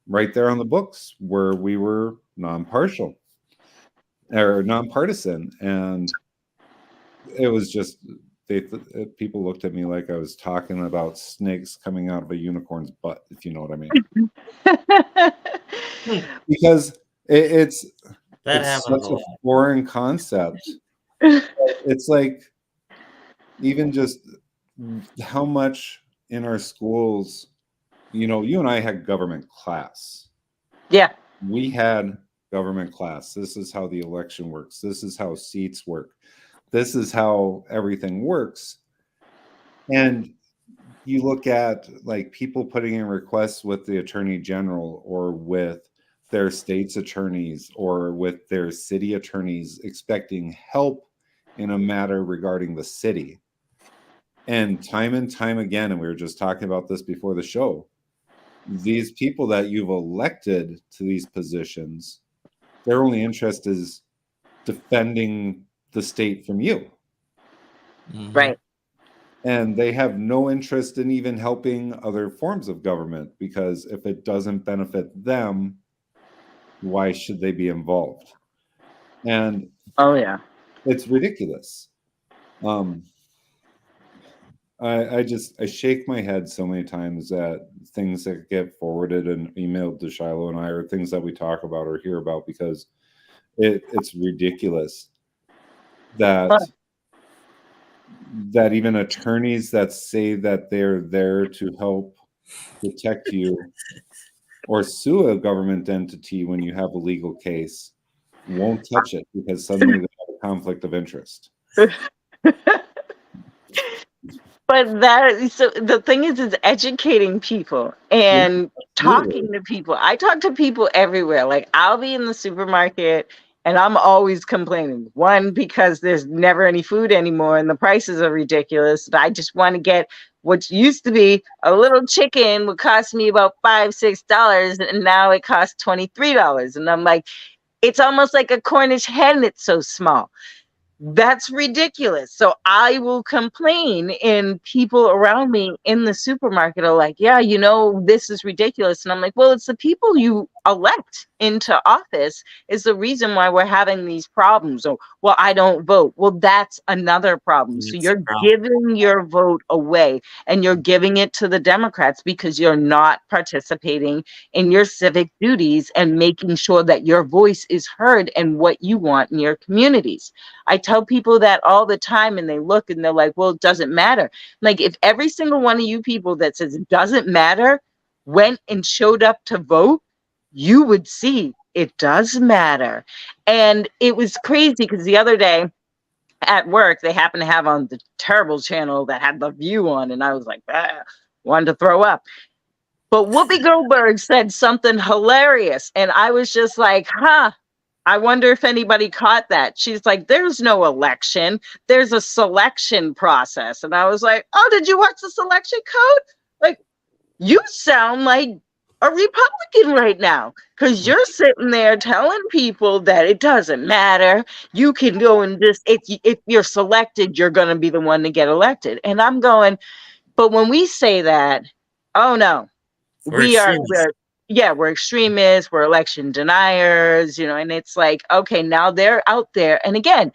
right there on the books, where we were non-partial or nonpartisan. And it was just, people looked at me like I was talking about snakes coming out of a unicorn's butt, if you know what I mean. Because it's such a foreign concept. It's like, even just how much in our schools, you and I had government class. Yeah. We had government class. This is how the election works. This is how seats work. This is how everything works. And you look at like people putting in requests with the attorney general or with their state's attorneys or with their city attorneys expecting help in a matter regarding the city. And time again, and we were just talking about this before the show, these people that you've elected to these positions, their only interest is defending the state from you. Mm-hmm. Right. And they have no interest in even helping other forms of government, because if it doesn't benefit them, why should they be involved? And oh yeah, it's ridiculous. I shake my head so many times at things that get forwarded and emailed to Shiloh and I, or things that we talk about or hear about, because it's ridiculous that even attorneys that say that they're there to help protect you or sue a government entity when you have a legal case won't touch it because suddenly they have a conflict of interest. But that so the thing is educating people Yeah, and absolutely. talking to people. I talk to people everywhere. Like I'll be in the supermarket and I'm always complaining. One, because there's never any food anymore and the prices are ridiculous. But I just want to get what used to be a little chicken would cost me about $5, $6, and now it costs $23. And I'm like, it's almost like a Cornish hen, it's so small. That's ridiculous. So I will complain, and people around me in the supermarket are like, yeah, this is ridiculous. And I'm like, well, it's the people you elect into office is the reason why we're having these problems. Or, well, I don't vote. Well, that's another problem. So That's the you're problem. giving your vote away and you're giving it to the Democrats because you're not participating in your civic duties and making sure that your voice is heard and what you want in your communities. I tell people that all the time and they look and they're like, well, it doesn't matter. Like, if every single one of you people that says it doesn't matter went and showed up to vote, you would see it does matter. And it was crazy because the other day at work, they happened to have on the terrible channel that had The View on, and I was like, wanted to throw up. But Whoopi Goldberg said something hilarious, and I was just like, I wonder if anybody caught that. She's like, there's no election. There's a selection process. And I was like, oh, did you watch the selection code? Like, you sound like a Republican right now because you're sitting there telling people that it doesn't matter. You can go and just, if you're selected, you're going to be the one to get elected. And I'm going, but when we say that, oh no, We're extremists. we're extremists, we're election deniers, and it's like, okay, now they're out there. And again,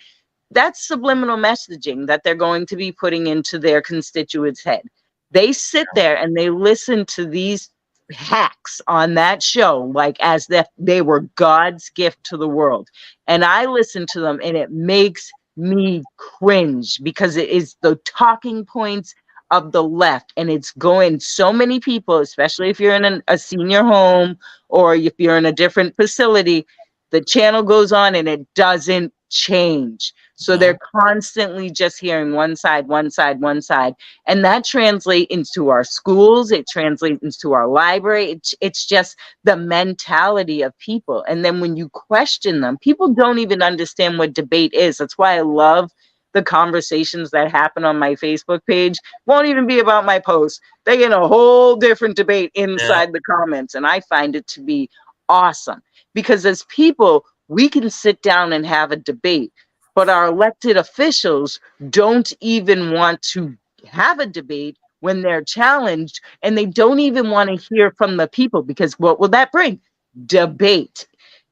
that's subliminal messaging that they're going to be putting into their constituents' head. They sit there and they listen to these hacks on that show like as if they were God's gift to the world. And I listen to them and it makes me cringe because it is the talking points of the left, and it's going so many people, especially if you're in a senior home or if you're in a different facility, the channel goes on and it doesn't change. So No. they're constantly just hearing one side, one side, one side. And that translates into our schools. It translates into our library. It's just the mentality of people. And then when you question them, people don't even understand what debate is. That's why I love the conversations that happen on my Facebook page. Won't even be about my posts. They get a whole different debate Yeah. inside the comments. And I find it to be awesome because as people, we can sit down and have a debate, but our elected officials don't even want to have a debate when they're challenged, and they don't even want to hear from the people because what will that bring? Debate.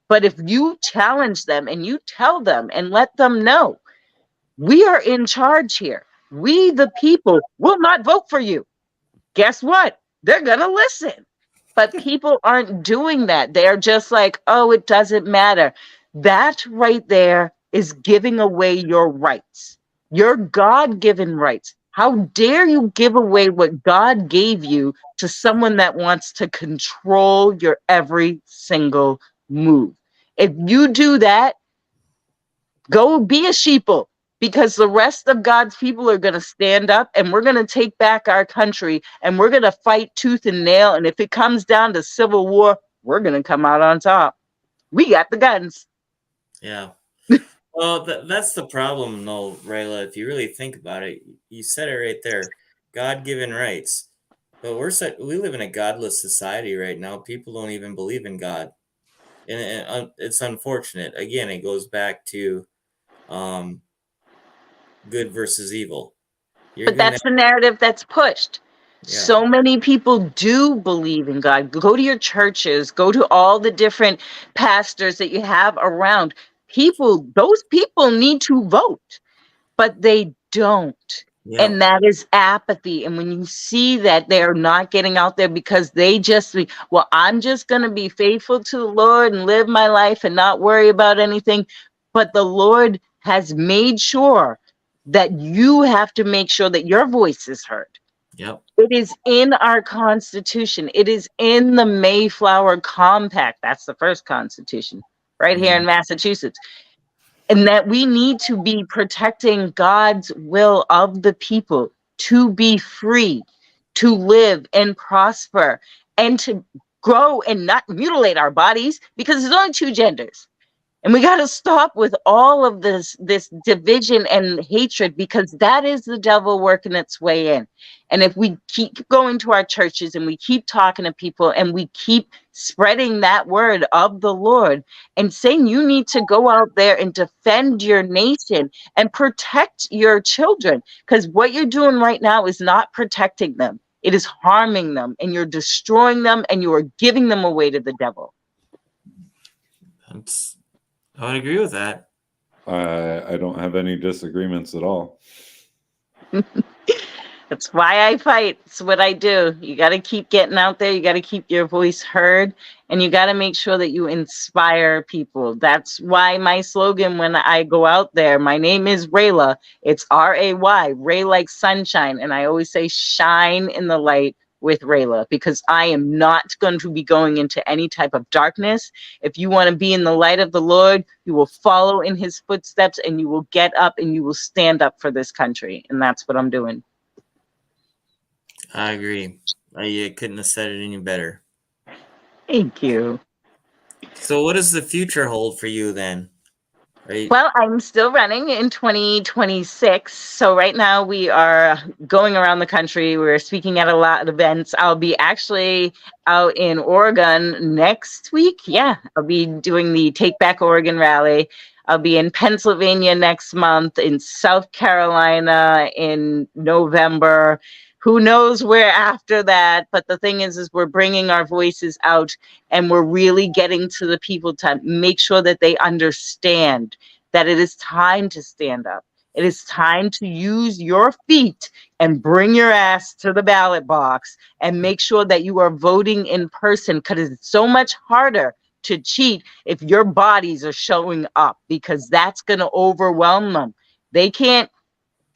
But if you challenge them and you tell them and let them know, we are in charge here. We, the people, will not vote for you. Guess what? They're going to listen. But people aren't doing that. They're just like, oh, it doesn't matter. That right there is giving away your rights, your God given rights. How dare you give away what God gave you to someone that wants to control your every single move? If you do that, go be a sheeple because the rest of God's people are going to stand up and we're going to take back our country and we're going to fight tooth and nail. And if it comes down to civil war, we're going to come out on top. We got the guns. Yeah. Well, that's the problem, though, Rayla. If you really think about it, you said it right there. God-given rights. But we live in a godless society right now. People don't even believe in God. And it's unfortunate. Again, it goes back to good versus evil. You're But going to, that's the narrative that's pushed. yeah, So many people do believe in God. Go to your churches, go to all the different pastors that you have around. Those people need to vote, but they don't. yeah, And that is apathy. And when you see that they're not getting out there because they just, well, I'm just going to be faithful to the Lord and live my life and not worry about anything. But the Lord has made sure that you have to make sure that your voice is heard. yep. It is in our Constitution. It is in the Mayflower Compact. That's the first Constitution right here in Massachusetts. And that we need to be protecting God's will of the people. to be free, to live and prosper, and to grow and not mutilate our bodies, because there's only two genders. And we got to stop with all of this division and hatred, because that is the devil working its way in. And if we keep going to our churches and we keep talking to people and we keep spreading that word of the Lord and saying you need to go out there and defend your nation and protect your children, because what you're doing right now is not protecting them. It is harming them, and you're destroying them, and you are giving them away to the devil. I would agree with that. I don't have any disagreements at all. That's why I fight. It's what I do. You got to keep getting out there. You got to keep your voice heard, and you got to make sure that you inspire people. That's why my slogan when I go out there, my name is Rayla. It's R-A-Y, Ray like sunshine. And I always say shine in the light with Rayla, because I am not going to be going into any type of darkness. If you want to be in the light of the Lord, you will follow in his footsteps, and you will get up and you will stand up for this country. And that's what I'm doing. I agree. I couldn't have said it any better. Thank you. So what does the future hold for you then? Right? Well, I'm still running in 2026. So right now we are going around the country. We're speaking at a lot of events. I'll be actually out in Oregon next week. Yeah, I'll be doing the Take Back Oregon rally. I'll be in Pennsylvania next month, in South Carolina in November. Who knows where after that? But the thing is we're bringing our voices out, and we're really getting to the people to make sure that they understand that it is time to stand up. It is time to use your feet and bring your ass to the ballot box and make sure that you are voting in person, because it's so much harder to cheat if your bodies are showing up, because that's going to overwhelm them. They can't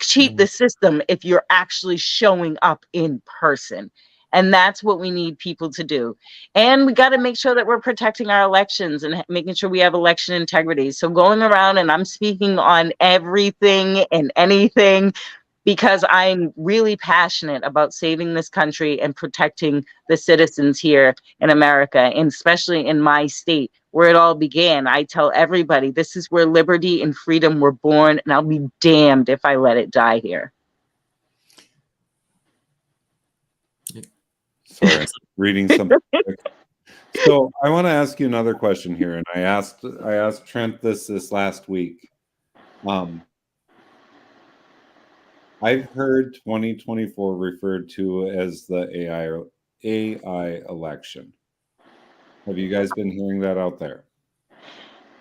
cheat the system if you're actually showing up in person. And that's what we need people to do. And we got to make sure that we're protecting our elections and making sure we have election integrity. So going around, and I'm speaking on everything and anything, because I'm really passionate about saving this country and protecting the citizens here in America, and especially in my state where it all began. I tell everybody, this is where liberty and freedom were born, and I'll be damned if I let it die here. Sorry, reading something. So I want to ask you another question here, and I asked Trent this last week. I've heard 2024 referred to as the AI election. Have you guys been hearing that out there?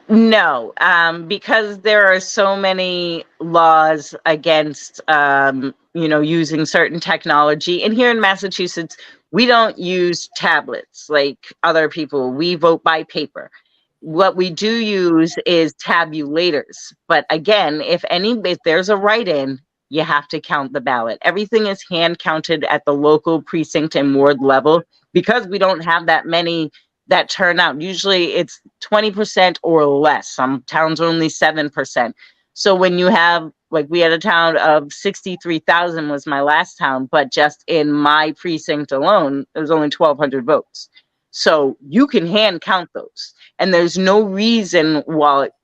No, because there are so many laws against, using certain technology. And here in Massachusetts, we don't use tablets like other people. We vote by paper. What we do use is tabulators. But again, if there's a write-in, you have to count the ballot. Everything is hand counted at the local precinct and ward level, because we don't have that many that turn out. Usually it's 20% or less. Some towns are only 7%. So when you have, like, we had a town of 63,000 was my last town, but just in my precinct alone, there was only 1,200 votes. So you can hand count those. And there's no reason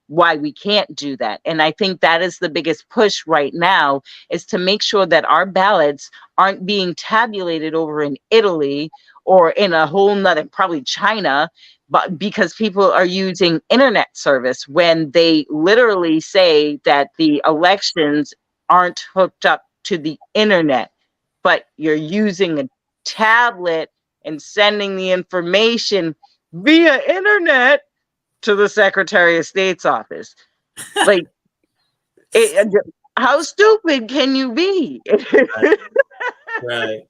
why we can't do that. And I think that is the biggest push right now, is to make sure that our ballots aren't being tabulated over in Italy or in a whole nother, probably China, but because people are using internet service when they literally say that the elections aren't hooked up to the internet, but you're using a tablet and sending the information via internet to the Secretary of State's office. Like, how stupid can you be? Right.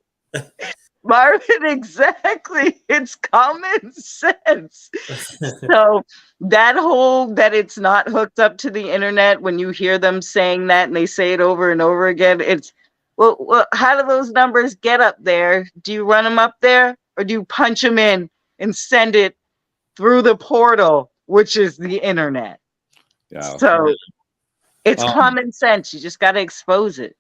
Marvin, exactly. It's common sense. So that it's not hooked up to the internet, when you hear them saying that and they say it over and over again, it's, well, how do those numbers get up there? Do you run them up there, or do you punch them in and send it through the portal, which is the internet? Yeah. So it's common sense. You just got to expose it.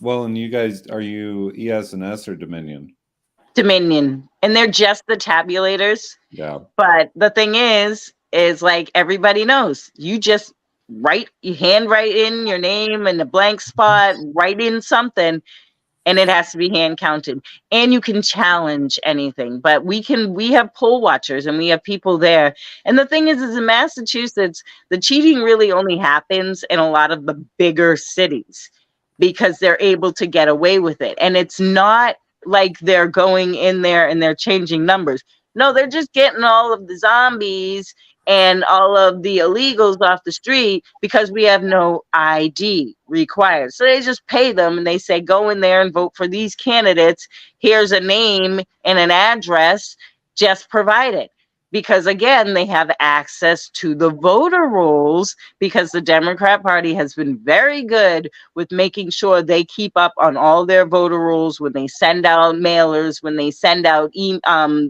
Well, and you guys, are you ES&S or Dominion? Dominion, and they're just the tabulators. Yeah. But the thing is like everybody knows, you just you handwrite in your name in the blank spot, write in something, and it has to be hand counted. And you can challenge anything, but we have poll watchers and we have people there. And the thing is in Massachusetts, the cheating really only happens in a lot of the bigger cities because they're able to get away with it. And it's not like they're going in there and they're changing numbers. No, they're just getting all of the zombies and all of the illegals off the street because we have no ID required. So they just pay them and they say, go in there and vote for these candidates. Here's a name and an address, just provide it. Because again, they have access to the voter rolls because the Democrat Party has been very good with making sure they keep up on all their voter rolls when they send out mailers, when they send out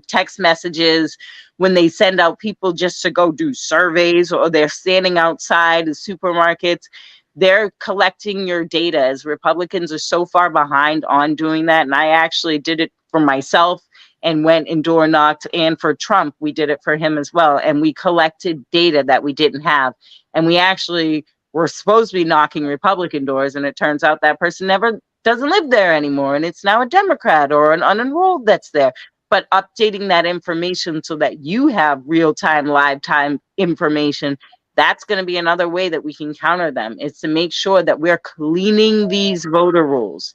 text messages, when they send out people just to go do surveys, or they're standing outside the supermarkets. They're collecting your data, as Republicans are so far behind on doing that. And I actually did it for myself and went and door knocked, and for Trump, we did it for him as well. And we collected data that we didn't have. And we actually were supposed to be knocking Republican doors, and it turns out that person never doesn't live there anymore. And it's now a Democrat or an unenrolled that's there. But updating that information so that you have real-time, live-time information, that's going to be another way that we can counter them, is to make sure that we're cleaning these voter rolls.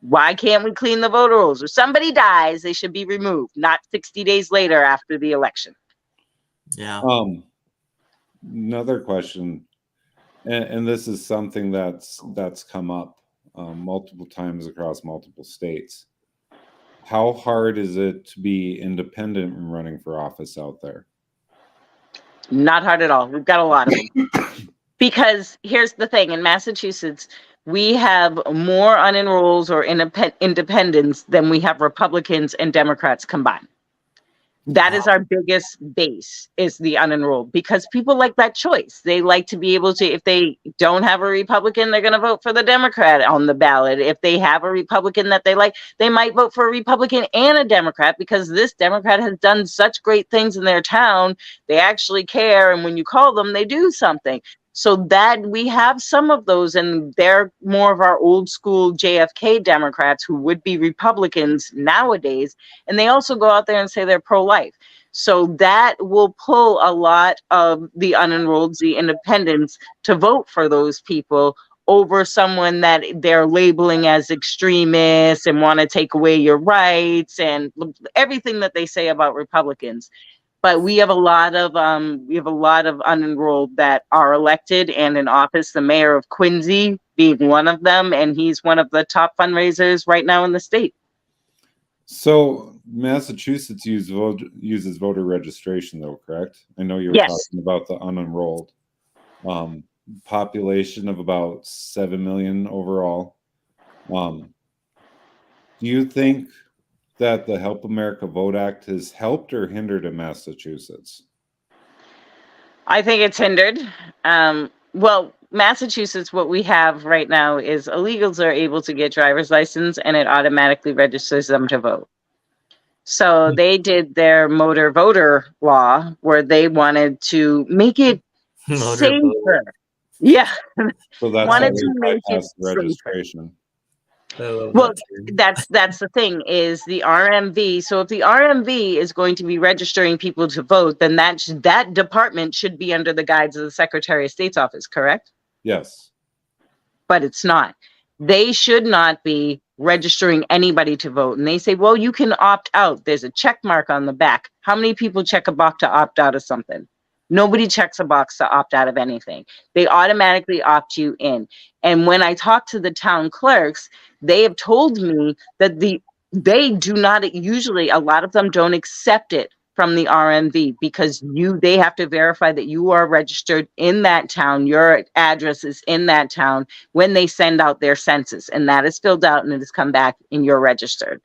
Why can't we clean the voter rolls? If somebody dies, they should be removed, not 60 days later after the election. Yeah. Another question, and this is something that's come up multiple times across multiple states. How hard is it to be independent when running for office out there? Not hard at all. We've got a lot of them. Because here's the thing, in Massachusetts, we have more unenrolls or independents than we have Republicans and Democrats combined. That is our biggest base, is the unenrolled, because people like that choice. They like to be able to, if they don't have a Republican, they're going to vote for the Democrat on the ballot. If they have a Republican that they like, they might vote for a Republican and a Democrat because this Democrat has done such great things in their town. They actually care. And when you call them, they do something. So that we have some of those, and they're more of our old school JFK Democrats who would be Republicans nowadays. And they also go out there and say they're pro-life. So that will pull a lot of the unenrolled, the independents, to vote for those people over someone that they're labeling as extremists and want to take away your rights and everything that they say about Republicans. But we have a lot of unenrolled that are elected and in office. The mayor of Quincy being one of them, and he's one of the top fundraisers right now in the state. So Massachusetts uses voter registration, though, correct? I know you were talking about the unenrolled. Population of about 7 million overall. Do you think that the Help America Vote Act has helped or hindered in Massachusetts? I think it's hindered. Well, Massachusetts, what we have right now is illegals are able to get driver's license and it automatically registers them to vote. So they did their motor voter law where they wanted to make it safer. Yeah. So that's wanted to make it registration. Well, that's the thing, is the RMV. So if the RMV is going to be registering people to vote, then that department should be under the guides of the Secretary of State's office, correct? Yes. But it's not. They should not be registering anybody to vote. And they say, well, you can opt out. There's a check mark on the back. How many people check a box to opt out of something? Nobody checks a box to opt out of anything. They automatically opt you in. And when I talk to the town clerks, they have told me that they do not, usually a lot of them don't accept it from the RMV because they have to verify that you are registered in that town, your address is in that town when they send out their census, and that is filled out and it has come back and you're registered.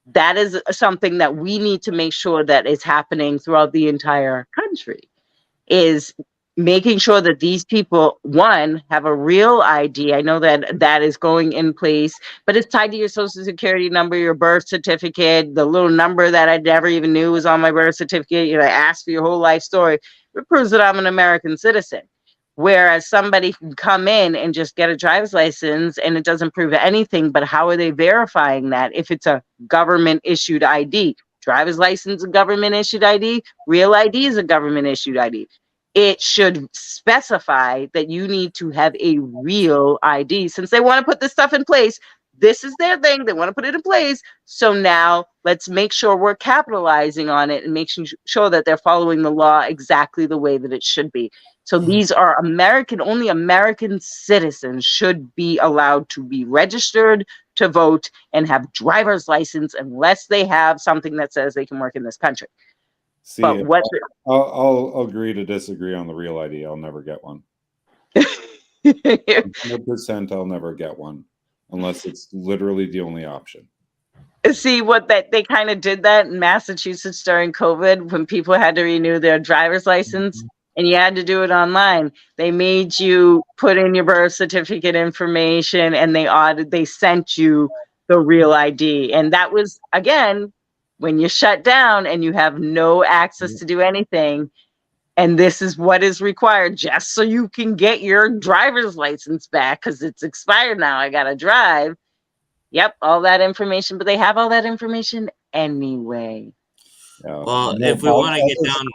That is something that we need to make sure that is happening throughout the entire country. Is making sure that these people, one, have a real ID. I know that that is going in place, but it's tied to your social security number, your birth certificate, the little number that I never even knew was on my birth certificate. You know, I asked for your whole life story. It proves that I'm an American citizen. Whereas somebody can come in and just get a driver's license and it doesn't prove anything, but how are they verifying that if it's a government issued ID? Driver's license, a government issued ID, real ID is a government issued ID. It should specify that you need to have a real ID. Since they want to put this stuff in place, this is their thing. They want to put it in place. So now let's make sure we're capitalizing on it and making sure that they're following the law exactly the way that it should be. So these are American, only American citizens should be allowed to be registered to vote and have driver's license unless they have something that says they can work in this country. See, But what I'll agree to disagree on the real ID. I'll never get one. 100% I'll never get one unless it's literally the only option. See what that they kind of did that in Massachusetts during COVID when people had to renew their driver's license and you had to do it online. They made you put in your birth certificate information and they sent you the real ID. And that was, again, when you shut down and you have no access to do anything. And this is what is required just so you can get your driver's license back because it's expired now. I got to drive. Yep, all that information, but they have all that information anyway. Yeah. Well, if we want to get down,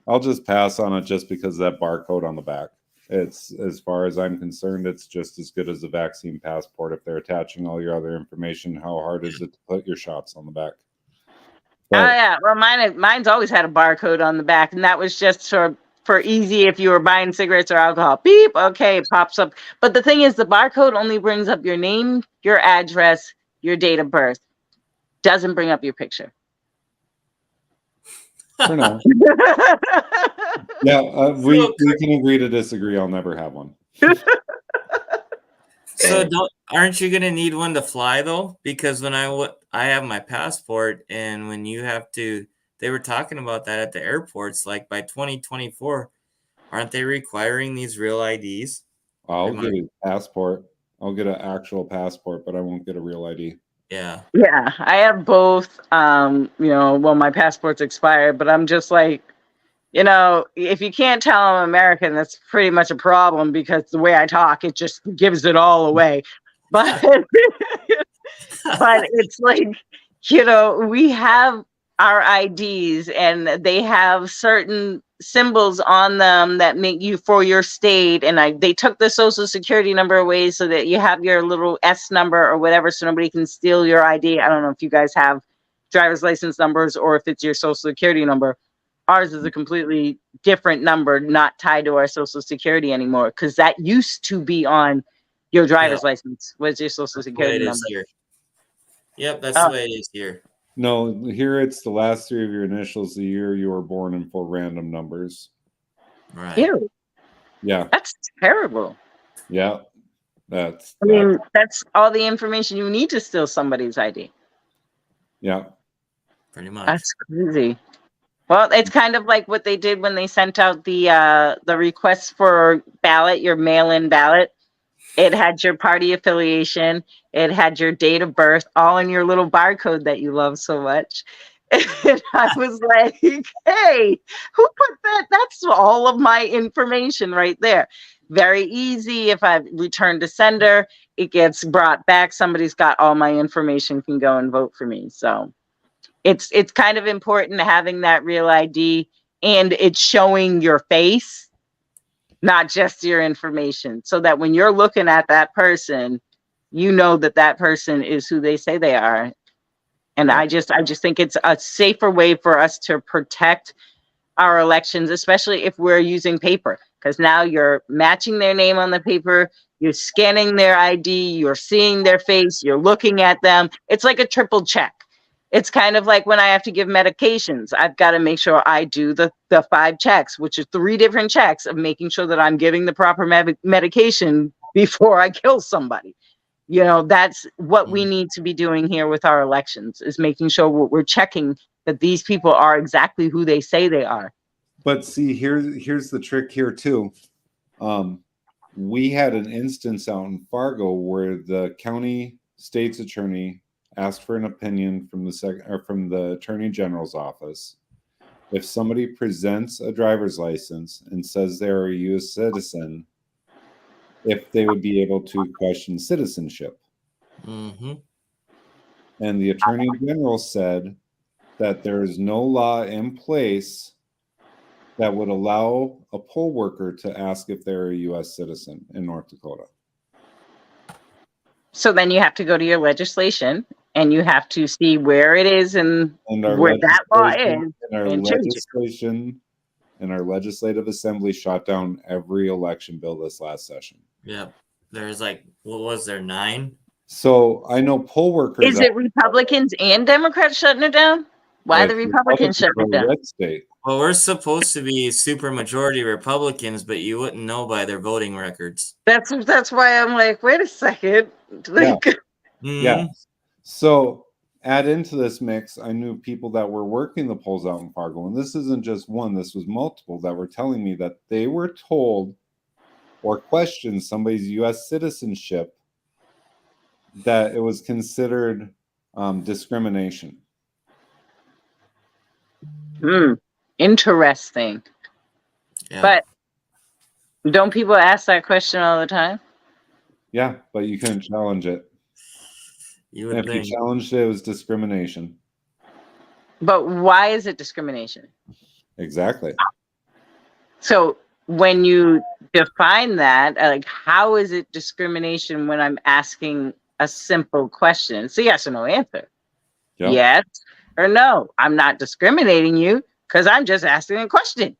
I'll just pass on it just because of that barcode on the back. It's, as far as I'm concerned, it's just as good as a vaccine passport. If they're attaching all your other information, how hard is it to put your shots on the back? But, oh yeah, well mine's always had a barcode on the back, and that was just for easy if you were buying cigarettes or alcohol. Beep, okay, it pops up. But the thing is, the barcode only brings up your name, your address, your date of birth. Doesn't bring up your picture. For now. Yeah, we can agree to disagree. I'll never have one. So aren't you gonna need one to fly though? Because when I have my passport, and when you have to, they were talking about that at the airports. Like by 2024, aren't they requiring these real IDs? I'll get a passport. I'll get an actual passport, but I won't get a real ID. Yeah. Yeah, I have both. Well, my passport's expired, but I'm just like, if you can't tell I'm American, that's pretty much a problem because the way I talk, it just gives it all away. But but it's like, we have our IDs and they have certain symbols on them that make you for your state. And they took the social security number away so that you have your little S number or whatever, so nobody can steal your ID. I don't know if you guys have driver's license numbers or if it's your social security number. Ours is a completely different number, not tied to our social security anymore, because that used to be on your driver's license. Was your social security number? Here. Yep, that's the way it is here. No, here it's the last three of your initials, the year you were born, and 4 random numbers. Right. Ew. Yeah. That's terrible. Yeah. That's all the information you need to steal somebody's ID. Yeah. Pretty much. That's crazy. Well, it's kind of like what they did when they sent out the request for ballot, your mail-in ballot. It had your party affiliation. It had your date of birth, all in your little barcode that you love so much. And I was like, hey, who put that? That's all of my information right there. Very easy. If I return to sender, it gets brought back. Somebody's got all my information, can go and vote for me. So it's kind of important having that real ID, and it's showing your face, not just your information, so that when you're looking at that person, you know that person is who they say they are. And I just think it's a safer way for us to protect our elections, especially if we're using paper, because now you're matching their name on the paper, you're scanning their ID, you're seeing their face, you're looking at them. It's like a triple check. It's kind of like when I have to give medications, I've got to make sure I do the 5 checks, which is 3 different checks of making sure that I'm giving the proper medication before I kill somebody. That's what we need to be doing here with our elections, is making sure we're checking that these people are exactly who they say they are. But see, here's the trick here too. We had an instance out in Fargo where the county state's attorney asked for an opinion from the attorney general's office. If somebody presents a driver's license and says they're a U.S. citizen, if they would be able to question citizenship. Mm-hmm. And the attorney general said that there is no law in place that would allow a poll worker to ask if they're a U.S. citizen in North Dakota. So then you have to go to your legislation and you have to see where it is and our where that law legislation- is and our and change it. legislation and our legislative assembly shot down every election bill this last session. Yep. There's like, what was there, 9? So I know poll workers. Is it Republicans and Democrats shutting it down? Why are the Republicans shutting it down? Red state. Well, we're supposed to be super majority Republicans, but you wouldn't know by their voting records. That's why I'm like, wait a second. Like, Mhm. Yeah. So add into this mix, I knew people that were working the polls out in Fargo, and this isn't just one, this was multiple that were telling me that they were told or questioned somebody's U.S. citizenship, that it was considered discrimination. Interesting. Yeah. But don't people ask that question all the time? Yeah, but you couldn't challenge it. You And would if think. you challenged it, it was discrimination. But why is it discrimination? Exactly. So when you define that, like, how is it discrimination when I'm asking a simple question? It's a yes or no answer. Yep. Yes or no. I'm not discriminating you because I'm just asking a question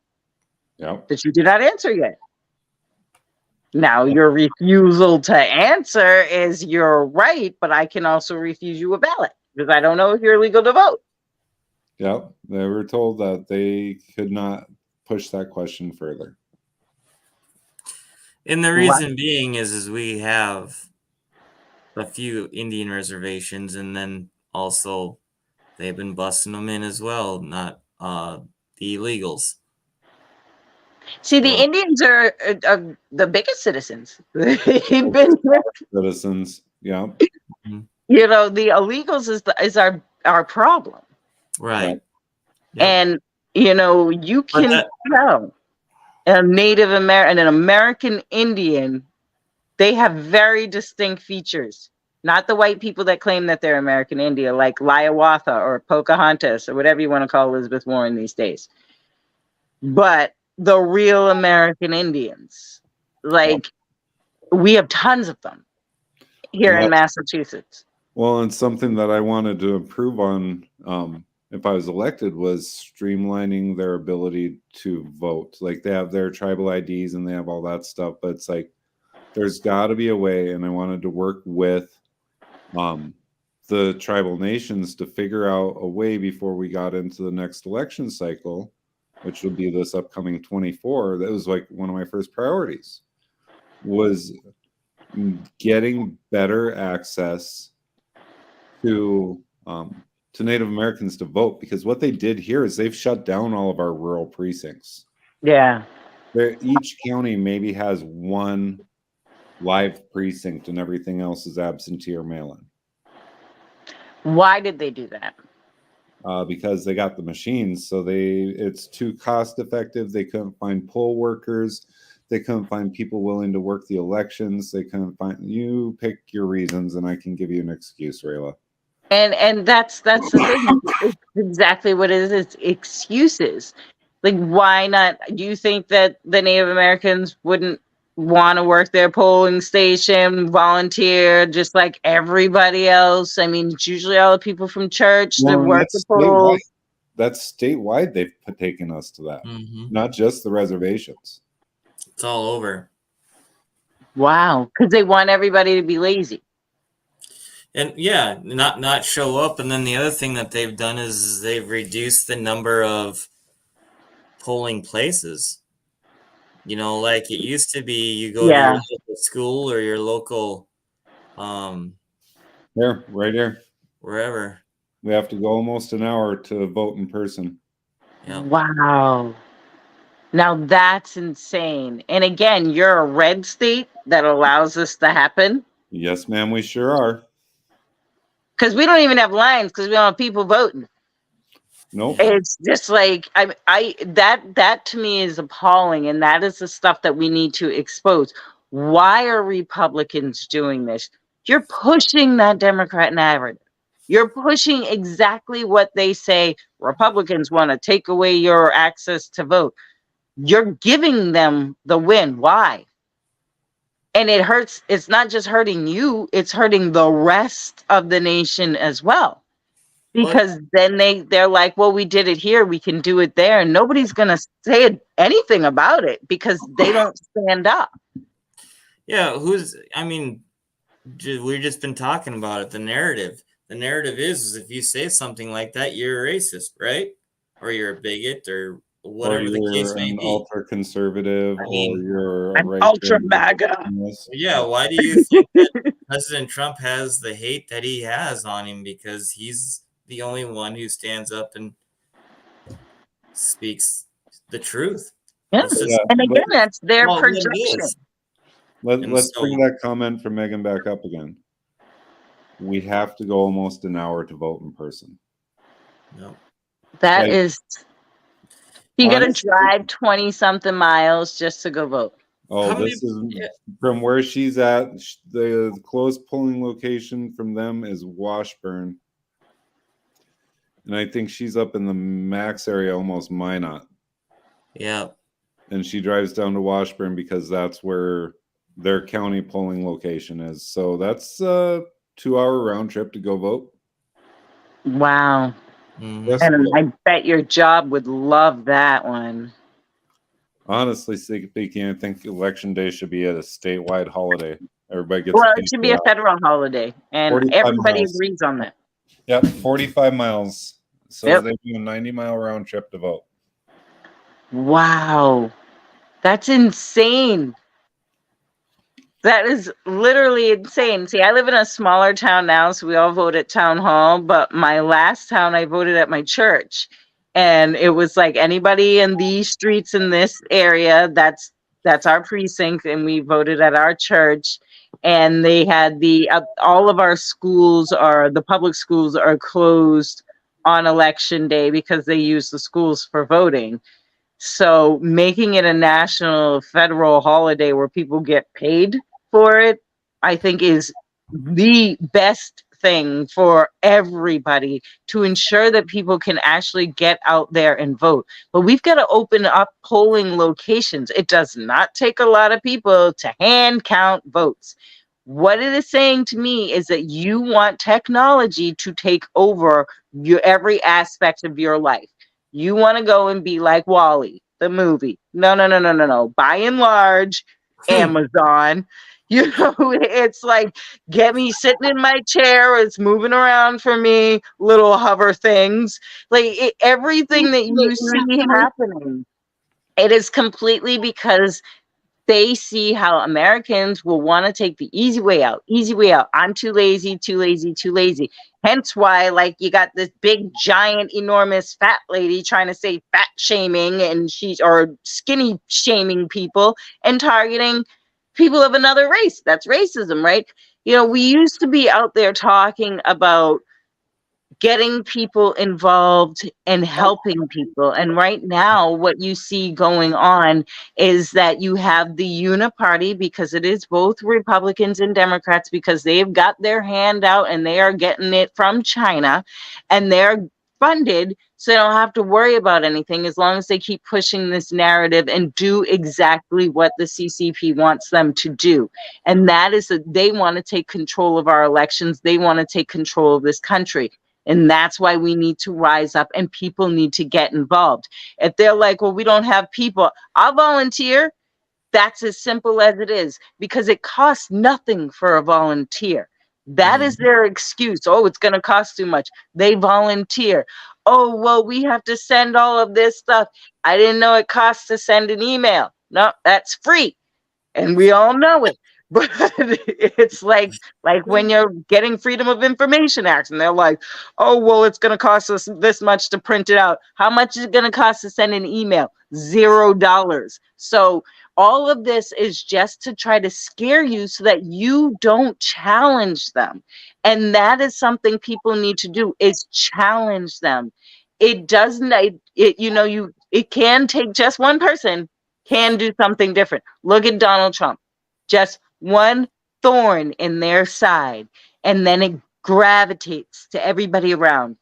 Yep. that you did not answer yet. Now, your refusal to answer is your right, but I can also refuse you a ballot because I don't know if you're legal to vote. Yep. They were told that they could not push that question further. And the reason being is we have a few Indian reservations, and then also they've been busting them in as well, not the illegals. See, the Indians are the biggest citizens. They've been, Citizens. Yeah. you know, the illegals is our problem. Right. Yep. And you know, you can tell a Native American, an American Indian, they have very distinct features. Not the white people that claim that they're American Indian, like Hiawatha or Pocahontas or whatever you want to call Elizabeth Warren these days. But the real American Indians, like, we have tons of them here in Massachusetts. Well, and something that I wanted to improve on, if I was elected, was streamlining their ability to vote. Like, they have their tribal IDs and they have all that stuff, but it's like there's got to be a way, and I wanted to work with the tribal nations to figure out a way before we got into the next election cycle, which would be this upcoming 24. That was like one of my first priorities, was getting better access to Native Americans to vote, because what they did here is they've shut down all of our rural precincts. Yeah. Each county maybe has one live precinct and everything else is absentee or mail-in. Why did they do that? Because they got the machines, so it's too cost effective. They couldn't find poll workers. They couldn't find people willing to work the elections. They couldn't find. You pick your reasons, and I can give you an excuse, Rayla. And that's the thing. It's exactly what it is. It's excuses. Like, why not? Do you think that the Native Americans wouldn't want to work their polling station, volunteer, just like everybody else? I mean, it's usually all the people from church that work the polls. That's statewide. They've taken us to that, not just the reservations. It's all over. Wow, because they want everybody to be lazy. And yeah, not show up. And then the other thing that they've done is they've reduced the number of polling places. You know, like it used to be, you go to your local school or your local here, right here, wherever. We have to go almost an hour to vote in person. Yep. Wow. Now that's insane. And again, you're a red state that allows this to happen Yes, ma'am, we sure are. because we don't even have lines because we don't have people voting. Nope. It's just like I that to me is appalling, and that is the stuff that we need to expose. Why are Republicans doing this? You're pushing that Democrat narrative. You're pushing exactly what they say. Republicans want to take away your access to vote. You're giving them the win. Why? And it hurts. It's not just hurting you, it's hurting the rest of the nation as well. Because then they're like, well, we did it here, we can do it there, and nobody's gonna say anything about it because they don't stand up. Yeah, I mean, we've just been talking about it. The narrative is if you say something like that, you're a racist, right? Or you're a bigot, or whatever the case may an be. ultra conservative, I mean, or you're An ultra MAGA. Yeah, why do you think that President Trump has the hate that he has on him? Because he's the only one who stands up and speaks the truth. Yeah. And again, that's their projection. Let's bring that comment from Megan back up again. We have to go almost an hour to vote in person. No. That is, you got to drive 20 something miles just to go vote. Oh, this is from where she's at. The closest polling location from them is Washburn. And I think she's up in the Max area, almost Minot. Yeah. And she drives down to Washburn because that's where their county polling location is. So that's a 2-hour round trip to go vote. Wow. Mm-hmm. And I bet your job would love that one. Honestly speaking, I think Election Day should be a statewide holiday. Everybody gets. Well, it should be a federal holiday, and everybody agrees on that. Yep, 45 miles. So they do a 90-mile round trip to vote. Wow. That's insane. That is literally insane. See, I live in a smaller town now, so we all vote at town hall, but my last town, I voted at my church. And it was like anybody in these streets in this area, that's our precinct, and we voted at our church. And they had all of our schools the public schools are closed on election day because they use the schools for voting. So making it a national federal holiday where people get paid for it, I think is the best thing for everybody to ensure that people can actually get out there and vote. But we've got to open up polling locations. It does not take a lot of people to hand count votes. What it is saying to me is that you want technology to take over every aspect of your life. You want to go and be like Wall-E, the movie. No. By and large, Amazon. You know, it's like, get me sitting in my chair. It's moving around for me. Little hover things. Like everything that you see happening, it is completely because they see how Americans will want to take the easy way out. I'm too lazy. Hence why, like, you got this big, giant, enormous fat lady trying to say fat shaming or skinny shaming people and targeting people of another race. That's racism, right? You know, we used to be out there talking about getting people involved and helping people. And right now, what you see going on is that you have the uniparty, because it is both Republicans and Democrats, because they've got their hand out and they are getting it from China, and they're funded so they don't have to worry about anything as long as they keep pushing this narrative and do exactly what the CCP wants them to do. And that is that they want to take control of our elections. They want to take control of this country. And that's why we need to rise up and people need to get involved. If they're like, well, we don't have people, I'll volunteer. That's as simple as it is, because it costs nothing for a volunteer. That is their excuse. Oh, it's going to cost too much. They volunteer. Oh, well, we have to send all of this stuff. I didn't know it costs to send an email. No, that's free. And we all know it. But it's like when you're getting Freedom of Information Act, and they're like, oh, well, it's going to cost us this much to print it out. How much is it going to cost to send an email? $0. So all of this is just to try to scare you so that you don't challenge them. And that is something people need to do, is challenge them. It doesn't, it can take just one person can do something different. Look at Donald Trump. Just one thorn in their side, and then it gravitates to everybody around.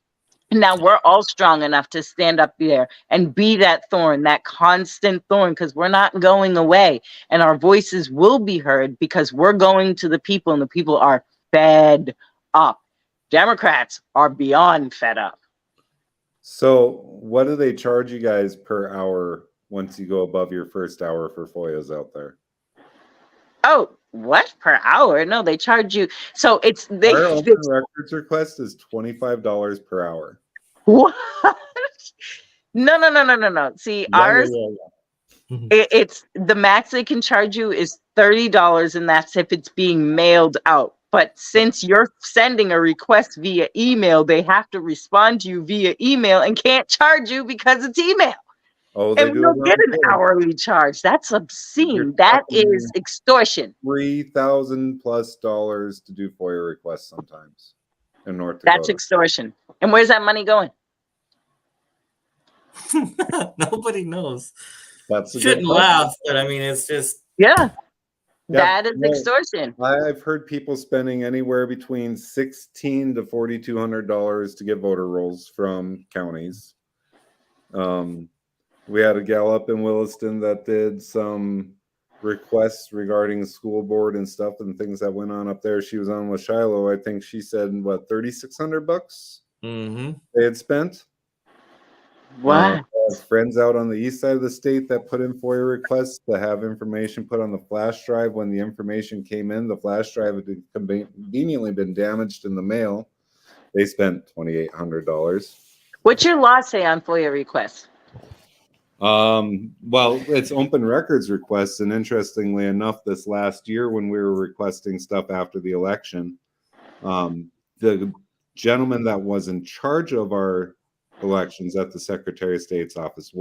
Now we're all strong enough to stand up there and be that thorn, that constant thorn, because we're not going away, and our voices will be heard because we're going to the people, and the people are fed up. Democrats are beyond fed up. So what do they charge you guys per hour once you go above your first hour for FOIAs out there? Oh, what? Per hour? No, they charge you. So Our open records request is $25 per hour. What? No. See, ours, it's the max they can charge you is $30, and that's if it's being mailed out. But since you're sending a request via email, they have to respond to you via email and can't charge you because it's email. Oh, and we don't get an hourly charge. That's obscene. That is extortion. $3,000+ to do FOIA requests sometimes in North Dakota. That's extortion. And where's that money going? Nobody knows. That's shouldn't laugh, but I mean, it's just that is extortion. I've heard people spending anywhere between $1,600 to $4,200 to get voter rolls from counties. We had a gal up in Williston that did some requests regarding school board and stuff and things that went on up there. She was on with Shiloh. I think she said, what, $3,600 they had spent. Wow. Friends out on the east side of the state that put in FOIA requests to have information put on the flash drive. When the information came in, the flash drive had conveniently been damaged in the mail. They spent $2,800. What's your law say on FOIA requests? Well, it's open records requests, and interestingly enough, this last year when we were requesting stuff after the election, the gentleman that was in charge of our elections at the Secretary of State's office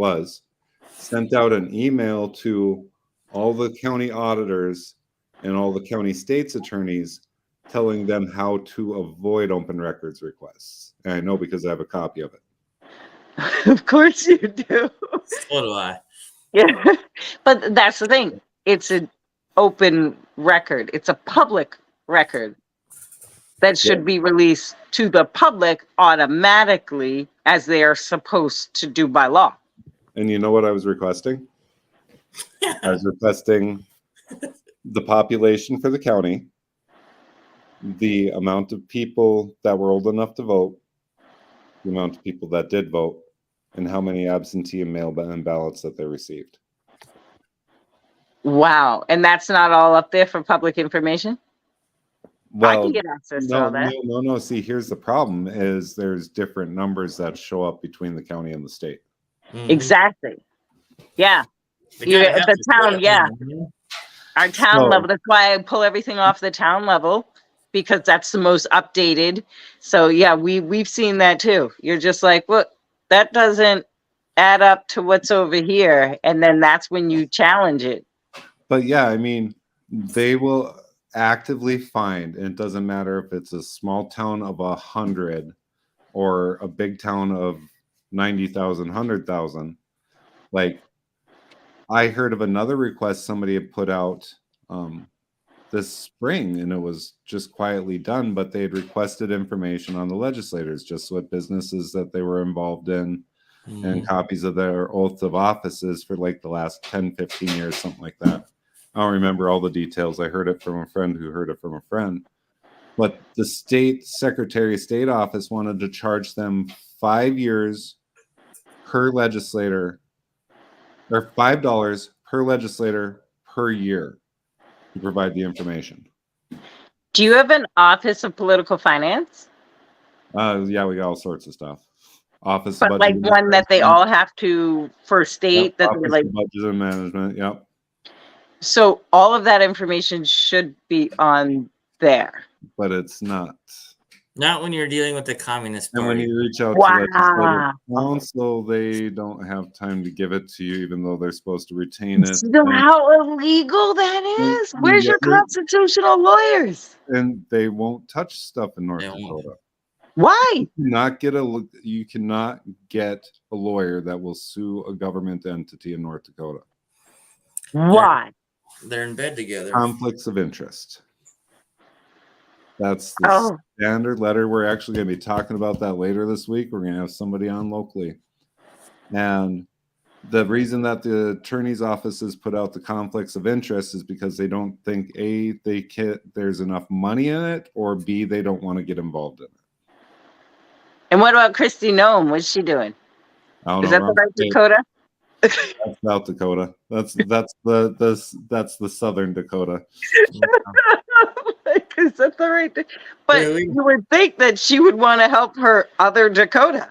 sent out an email to all the county auditors and all the county state's attorneys telling them how to avoid open records requests. And I know because I have a copy of it. Of course you do. So do I. Yeah, but that's the thing. It's an open record. It's a public record that should be released to the public automatically, as they are supposed to do by law. And you know what I was requesting? I was requesting the population for the county, the amount of people that were old enough to vote, the amount of people that did vote, and how many absentee and mail-in ballots that they received. Wow. And that's not all up there for public information? Well, I can get access to all that. No. See, here's the problem is there's different numbers that show up between the county and the state. Exactly. Yeah. You're at the town, Our town level. That's why I pull everything off the town level, because that's the most updated. So yeah, we've seen that too. You're just like, well, that doesn't add up to what's over here. And then that's when you challenge it. But yeah, I mean, they will actively find, and it doesn't matter if it's a small town of 100 or a big town of 90,000, 100,000. Like, I heard of another request somebody had put out this spring, and it was just quietly done, but they had requested information on the legislators, just what businesses that they were involved in, and copies of their oath of offices for like the last 10, 15 years, something like that. I don't remember all the details. I heard it from a friend who heard it from a friend. But the state Secretary of State office wanted to charge them 5 years per legislator, or $5 per legislator per year to provide the information. Do you have an Office of Political Finance? Yeah, we got all sorts of stuff. Office but of like one that they all have to for state, that Office they're like of Budget and Management. Yep. So all of that information should be on there. but it's not. Not when you're dealing with the Communist And when Party. you reach out to legislative Wow. council, they don't have time to give it to you, even though they're supposed to retain it. You know how illegal that is? Where's your constitutional lawyers? And they won't touch stuff in North They won't. Dakota. Why? You cannot get a lawyer that will sue a government entity in North Dakota. Why? They're in bed together. Conflicts of interest. That's the standard letter. We're actually going to be talking about that later this week. We're going to have somebody on locally. And the reason that the attorney's offices put out the conflicts of interest is because they don't think A, there's enough money in it, or B, they don't want to get involved in it. And what about Christy Nome? What's she doing? Is that the right Dakota? That's South Dakota. That's the Southern Dakota. Is that the right? But Really? you would think that she would want to help her other Dakota.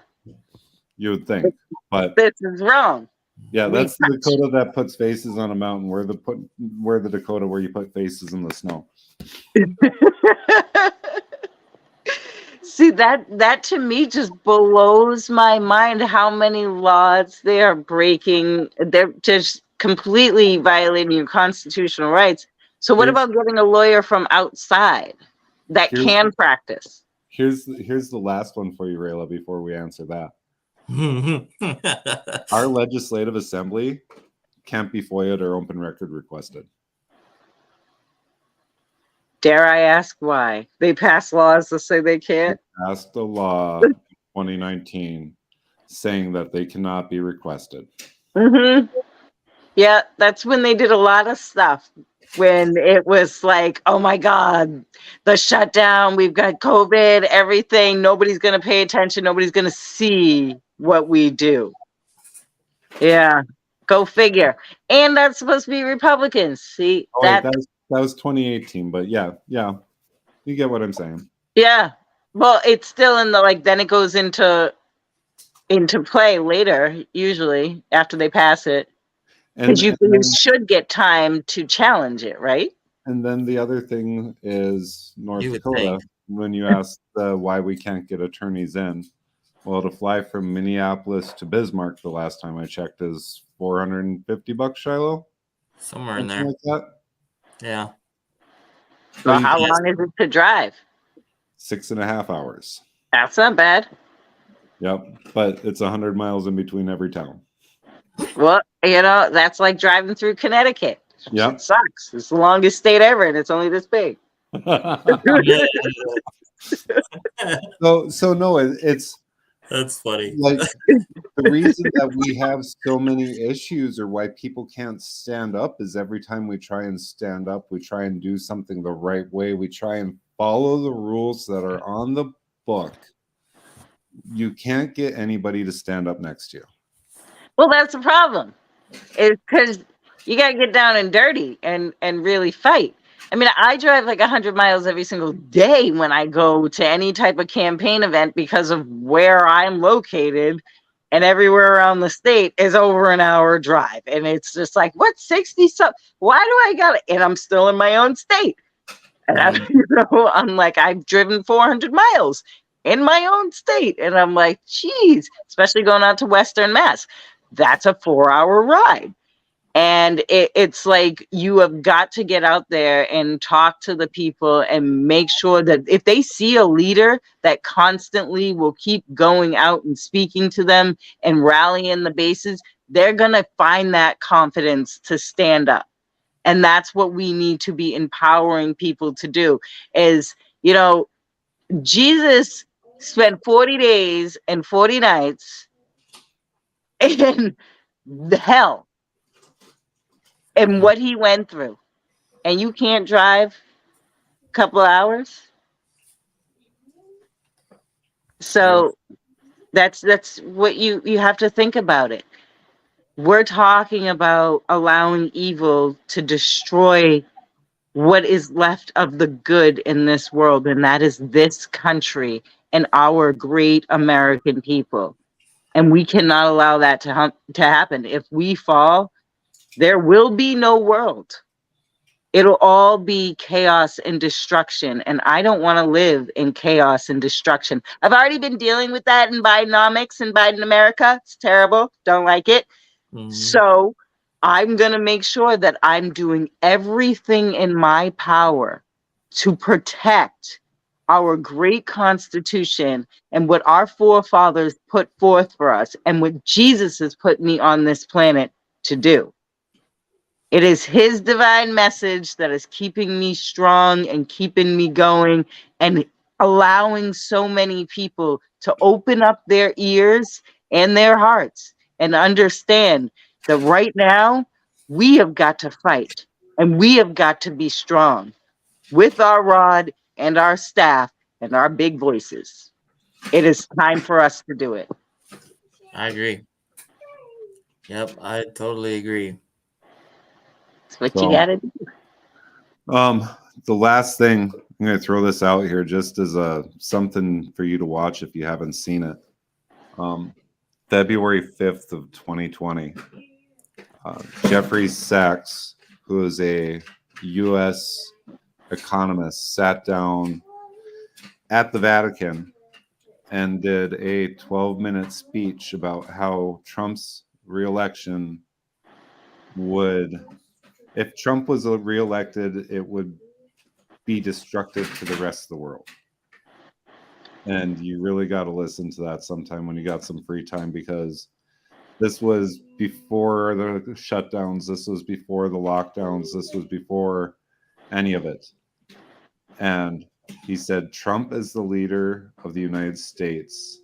You would think, but this is wrong. Yeah, that's the Dakota that puts faces on a mountain. We're the Dakota where you put faces in the snow. See, that to me just blows my mind how many laws they are breaking. They're just completely violating your constitutional rights. So what about getting a lawyer from outside that can practice? Here's the last one for you, Rayla, before we answer that. Our legislative assembly can't be FOIA'd or open record requested. Dare I ask why? They pass laws to say they can't? They passed a law in 2019 saying that they cannot be requested. Mm-hmm. Yeah, that's when they did a lot of stuff. When it was like, oh my God, the shutdown, we've got COVID, everything, nobody's going to pay attention, nobody's going to see what we do. Yeah, go figure. And that's supposed to be Republicans. See, that was 2018, but yeah, you get what I'm saying. Yeah, well, it's still in the then it goes into play later, usually after they pass it. Because you should get time to challenge it, right? And then the other thing is North Dakota, when you ask why we can't get attorneys in. Well, to fly from Minneapolis to Bismarck the last time I checked is $450, Shiloh? Somewhere in there. Like that? Yeah. Well, how long is it to drive? 6.5 hours. That's not bad. Yep, but it's 100 miles in between every town. Well, that's like driving through Connecticut. Yeah, it sucks. It's the longest state ever, and it's only this big. So no, it's that's funny. Like the reason that we have so many issues, or why people can't stand up, is every time we try and stand up, we try and do something the right way. We try and follow the rules that are on the book. You can't get anybody to stand up next to you. Well, that's the problem. It's because you got to get down and dirty and really fight. I mean, I drive like 100 miles every single day when I go to any type of campaign event because of where I'm located, and everywhere around the state is over an hour drive. And it's just like, what, 60 something? Why do I got it? And I'm still in my own state. And I'm like, I've driven 400 miles in my own state. And I'm like, geez, especially going out to Western Mass. That's a 4-hour ride. And it's like, you have got to get out there and talk to the people and make sure that if they see a leader that constantly will keep going out and speaking to them and rallying the bases, they're going to find that confidence to stand up. And that's what we need to be empowering people to do is, Jesus spent 40 days and 40 nights in the hell and what he went through, and you can't drive a couple of hours. So that's what you have to think about it. We're talking about allowing evil to destroy what is left of the good in this world, and that is this country and our great American people. And we cannot allow that to happen. If we fall, there will be no world. It'll all be chaos and destruction. And I don't want to live in chaos and destruction. I've already been dealing with that in Bidenomics and Biden America. It's terrible. Don't like it. So I'm going to make sure that I'm doing everything in my power to protect our great Constitution and what our forefathers put forth for us and what Jesus has put me on this planet to do. It is his divine message that is keeping me strong and keeping me going and allowing so many people to open up their ears and their hearts and understand that right now we have got to fight and we have got to be strong with our rod and our staff and our big voices. It is time for us to do it. I agree. Yep, I totally agree. That's what you got to do. The last thing, I'm going to throw this out here just as something for you to watch if you haven't seen it. February 5th of 2020, Jeffrey Sachs, who is a U.S. economist, sat down at the Vatican and did a 12-minute speech about how Trump's reelection would, if Trump was reelected, it would be destructive to the rest of the world. And you really got to listen to that sometime when you got some free time, because this was before the shutdowns, this was before the lockdowns, this was before any of it. And he said Trump as the leader of the United States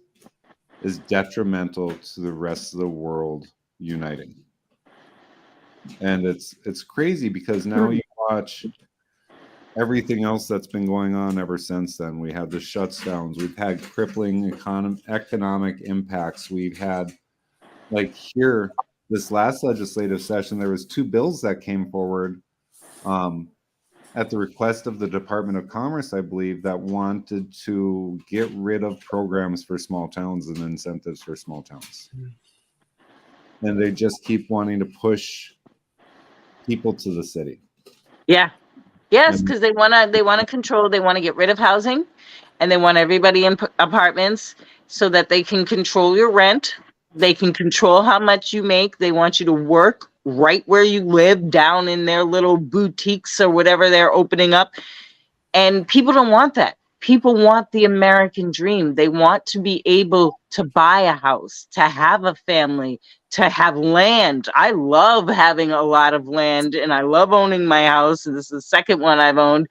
is detrimental to the rest of the world uniting. And it's crazy because now you watch everything else that's been going on ever since then. We had the shutdowns. We've had crippling economic impacts. We've had, like here, this last legislative session, there was 2 bills that came forward at the request of the Department of Commerce, I believe, that wanted to get rid of programs for small towns and incentives for small towns. And they just keep wanting to push people to the city. Yeah. Yes, because they want to control, they want to get rid of housing, and they want everybody in apartments so that they can control your rent. They can control how much you make. They want you to work right where you live, down in their little boutiques or whatever they're opening up. And people don't want that. People want the American dream. They want to be able to buy a house, to have a family, to have land. I love having a lot of land and I love owning my house. This is the second one I've owned.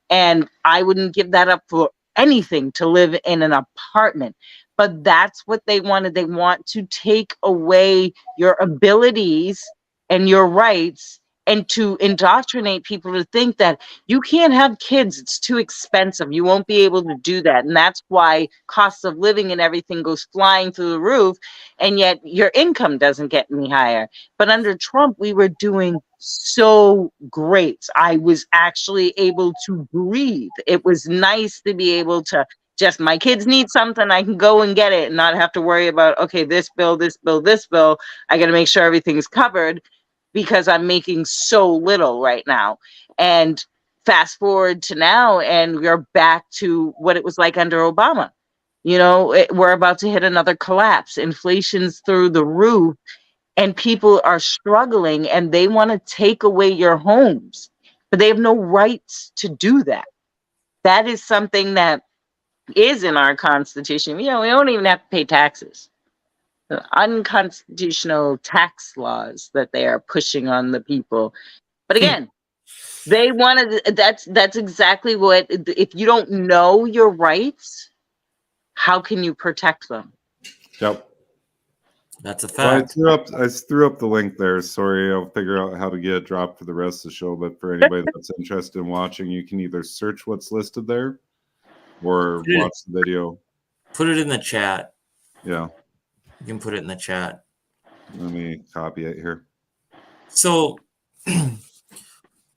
And I wouldn't give that up for anything to live in an apartment. But that's what they wanted. They want to take away your abilities and your rights and to indoctrinate people to think that you can't have kids. It's too expensive. You won't be able to do that. And that's why costs of living and everything goes flying through the roof. And yet your income doesn't get any higher. But under Trump, we were doing so great. I was actually able to breathe. It was nice to be able to just, my kids need something, I can go and get it and not have to worry about, okay, this bill, this bill, this bill. I got to make sure everything's covered because I'm making so little right now. And fast forward to now, and we're back to what it was like under Obama. You know, we're about to hit another collapse. Inflation's through the roof, and people are struggling, and they want to take away your homes, but they have no rights to do that. That is something that is in our Constitution. You know, we don't even have to pay taxes. The unconstitutional tax laws that they are pushing on the people. But again, they wanted, that's exactly what, if you don't know your rights, how can you protect them? Yep. That's a Well, fact. I threw up the link there. Sorry, I'll figure out how to get it dropped for the rest of the show. But for anybody that's interested in watching, you can either search what's listed there or watch the video. Put it in the chat. Yeah. You can put it in the chat. Let me copy it here. So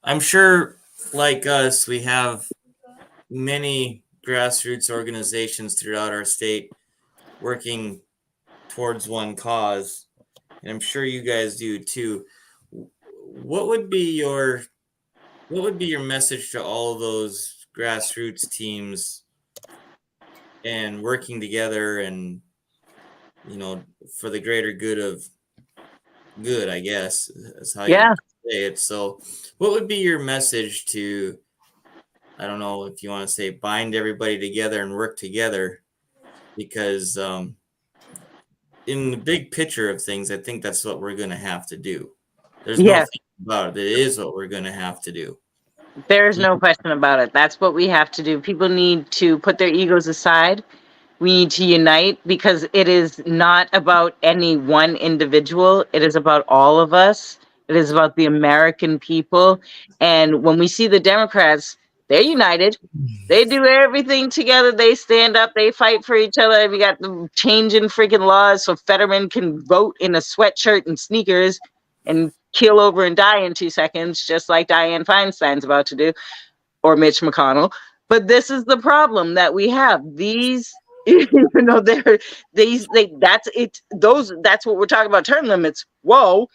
I'm sure, like us, we have many grassroots organizations throughout our state working towards one cause. And I'm sure you guys do too. What would be your what would be your message to all of those grassroots teams and working together and, for the greater good of good, I guess, is how you Yeah. say it. So, what would be your message to, I don't know if you want to say, bind everybody together and work together? Because in the big picture of things, I think that's what we're going to have to do. There's no Yes. thinking about it. It is what we're going to have to do. There's no question about it. That's what we have to do. People need to put their egos aside. We need to unite because it is not about any one individual. It is about all of us. It is about the American people. And when we see the Democrats, they're united. They do everything together. They stand up. They fight for each other. We got them changing freaking laws so Fetterman can vote in a sweatshirt and sneakers and keel over and die in 2 seconds, just like Dianne Feinstein's about to do, or Mitch McConnell. But this is the problem that we have. These, they're that's it. That's what we're talking about. Term limits. Whoa.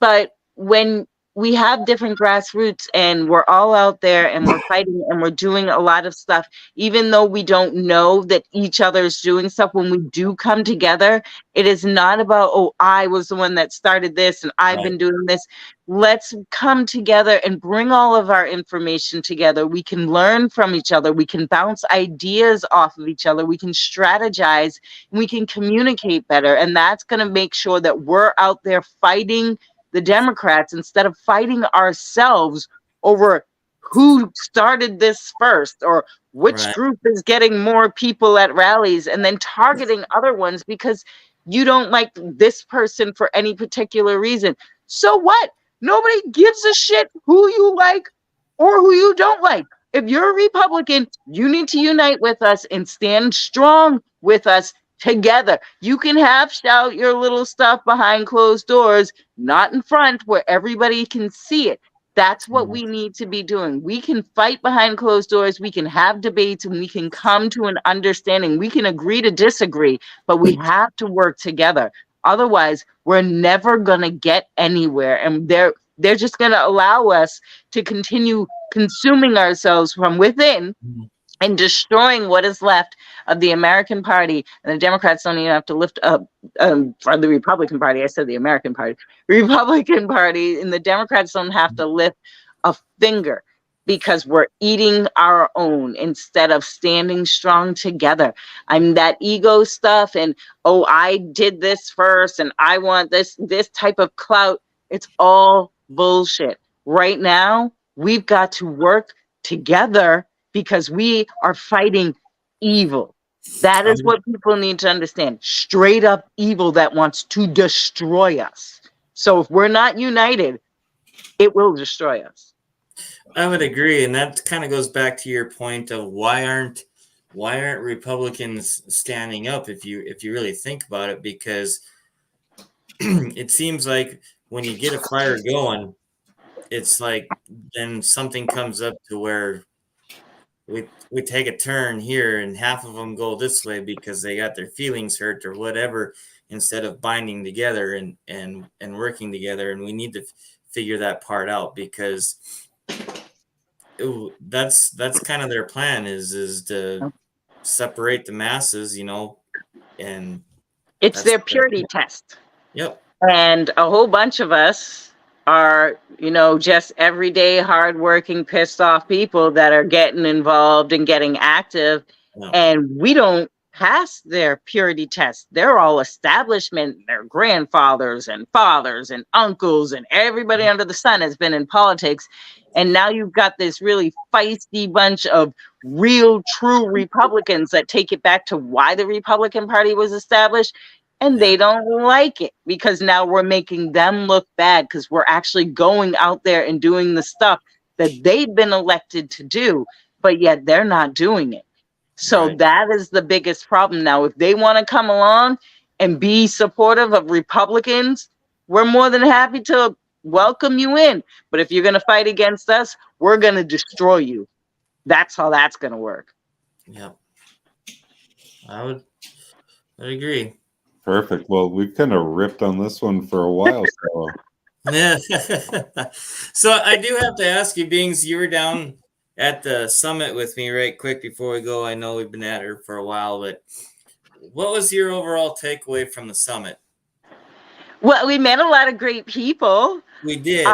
But when we have different grassroots and we're all out there and we're fighting and we're doing a lot of stuff, even though we don't know that each other's doing stuff, when we do come together, it is not about, oh, I was the one that started this and I've Right. been doing this. Let's come together and bring all of our information together. We can learn from each other. We can bounce ideas off of each other. We can strategize. We can communicate better. And that's going to make sure that we're out there fighting the Democrats instead of fighting ourselves over who started this first or which Right. group is getting more people at rallies and then targeting other ones because you don't like this person for any particular reason. So what? Nobody gives a shit who you like or who you don't like. If you're a Republican, you need to unite with us and stand strong with us together. You can shout your little stuff behind closed doors, not in front where everybody can see it. That's what we need to be doing. We can fight behind closed doors. We can have debates and we can come to an understanding. We can agree to disagree, but we have to work together. Otherwise, we're never going to get anywhere. And they're just going to allow us to continue consuming ourselves from within and destroying what is left of the American Party. And the Democrats don't even have to lift up for the Republican Party. I said the American Party. Republican Party and the Democrats don't have to lift a finger because we're eating our own instead of standing strong together. I'm that ego stuff and, oh, I did this first and I want this type of clout. It's all bullshit. Right now, we've got to work together because we are fighting evil. That is what people need to understand. Straight up evil that wants to destroy us. So if we're not united, it will destroy us. I would agree, and that kind of goes back to your point of why aren't Republicans standing up if you really think about it, because it seems like when you get a fire going, it's like then something comes up to where we take a turn here and half of them go this way because they got their feelings hurt or whatever, instead of binding together and working together. And we need to figure that part out, because that's kind of their plan is to separate the masses, and It's that's their purity test. Yep. And a whole bunch of us are, just everyday, hardworking, pissed off people that are getting involved and getting active. Yeah. And we don't pass their purity test. They're all establishment. Their grandfathers and fathers and uncles and everybody under the sun has been in politics. And now you've got this really feisty bunch of real, true Republicans that take it back to why the Republican Party was established. And they don't like it because now we're making them look bad because we're actually going out there and doing the stuff that they've been elected to do, but yet they're not doing it. So that is the biggest problem now. If they want to come along and be supportive of Republicans, we're more than happy to welcome you in. But if you're going to fight against us, we're going to destroy you. That's how that's going to work. Yep. I'd agree. Perfect. Well, we've kind of ripped on this one for a while, so Yeah. So I do have to ask you, being you were down at the summit with me right quick before we go. I know we've been at her for a while, but what was your overall takeaway from the summit? Well, we met a lot of great people. We did.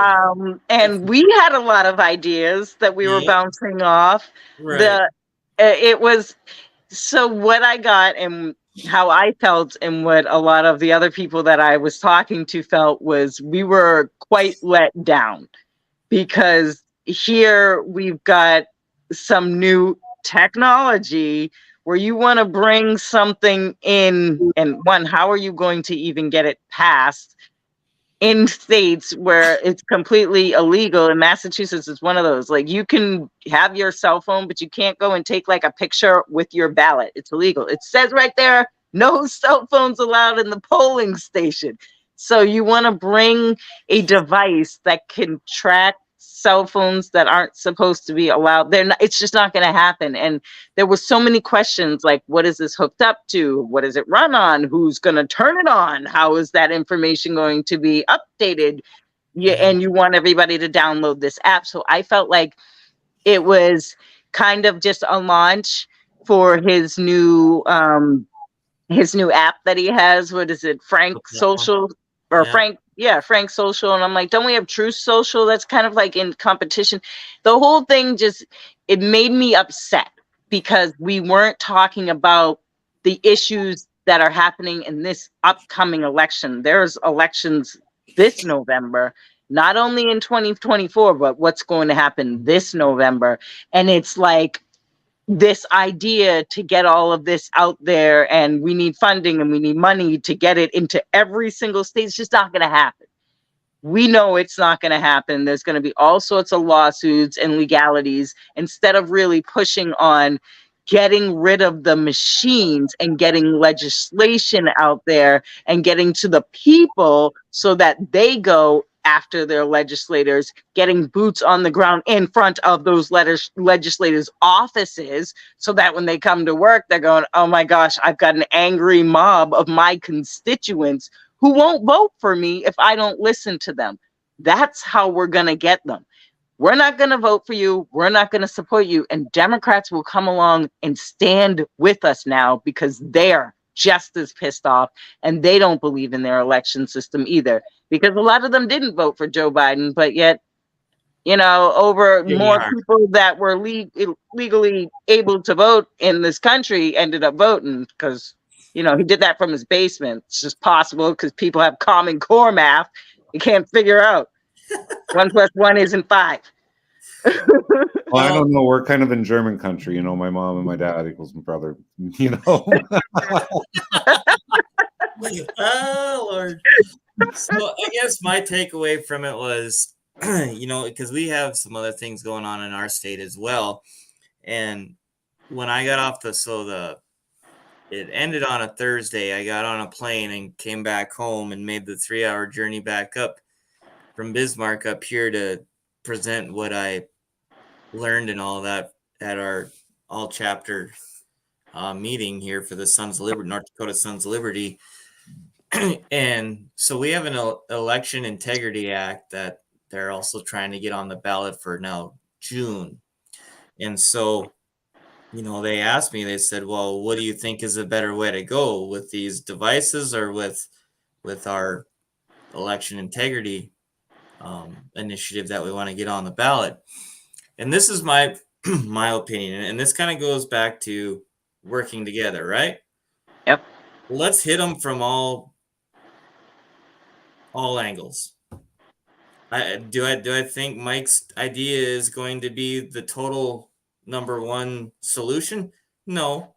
And we had a lot of ideas that we were Yeah, bouncing off. right. The it was so what I got and how I felt and what a lot of the other people that I was talking to felt was we were quite let down because here we've got some new technology where you want to bring something in, and one, how are you going to even get it passed in states where it's completely illegal? In Massachusetts, it's one of those. Like, you can have your cell phone, but you can't go and take like a picture with your ballot. It's illegal. It says right there, no cell phones allowed in the polling station. So you want to bring a device that can track cell phones that aren't supposed to be allowed. They're not, it's just not going to happen. And there were so many questions like, what is this hooked up to? What does it run on? Who's going to turn it on? How is that information going to be updated? Yeah, Mhm. and you want everybody to download this app. So I felt like it was kind of just a launch for his new app that he has. What is it? The Frank platform. Social or Yeah. Frank? Yeah, Frank Social. And I'm like, don't we have True Social? That's kind of like in competition. The whole thing just, it made me upset because we weren't talking about the issues that are happening in this upcoming election. There's elections this November, not only in 2024, but what's going to happen this November. And it's like, this idea to get all of this out there, and we need funding and we need money to get it into every single state. It's just not going to happen. We know it's not going to happen. There's going to be all sorts of lawsuits and legalities instead of really pushing on getting rid of the machines and getting legislation out there and getting to the people so that they go after their legislators, getting boots on the ground in front of those legislators' offices so that when they come to work, they're going, oh my gosh, I've got an angry mob of my constituents who won't vote for me if I don't listen to them. That's how we're going to get them. We're not going to vote for you. We're not going to support you. And Democrats will come along and stand with us now because they're just as pissed off and they don't believe in their election system either. Because a lot of them didn't vote for Joe Biden, but yet, over Here we more are. people that were legally able to vote in this country ended up voting because, he did that from his basement. It's just possible because people have common core math. You can't figure out 1 + 1 isn't 5. Well, I Well, don't know. We're kind of in German country, my mom and my dad equals my brother. oh Lord. So I guess my takeaway from it was, because we have some other things going on in our state as well. And when I got off it ended on a Thursday. I got on a plane and came back home and made the 3-hour journey back up from Bismarck up here to present what I learned and all that at our all chapter meeting here for the Sons of Liberty, North Dakota Sons of Liberty. And so we have an election integrity act that they're also trying to get on the ballot for now June. And so, they asked me, they said, well, what do you think is a better way to go, with these devices or with our election integrity initiative that we want to get on the ballot? And this is my my opinion, and this kind of goes back to working together, right? Yep. Let's hit them from all angles. Do I think Mike's idea is going to be the total number one solution? No,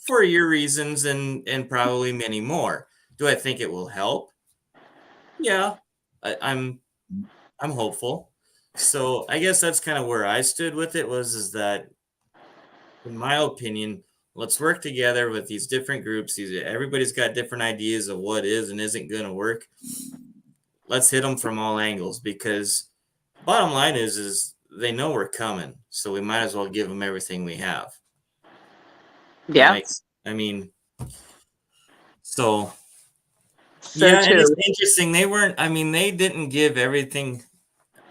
for your reasons and probably many more. Do I think it will help? Yeah, I'm hopeful. So I guess that's kind of where I stood with it, is that, in my opinion, let's work together with these different groups. Everybody's got different ideas of what is and isn't going to work. Let's hit them from all angles, because bottom line is they know we're coming, so we might as well give them everything we have. That Yeah. makes, I mean, so So Yeah, and it's true. interesting. They didn't give everything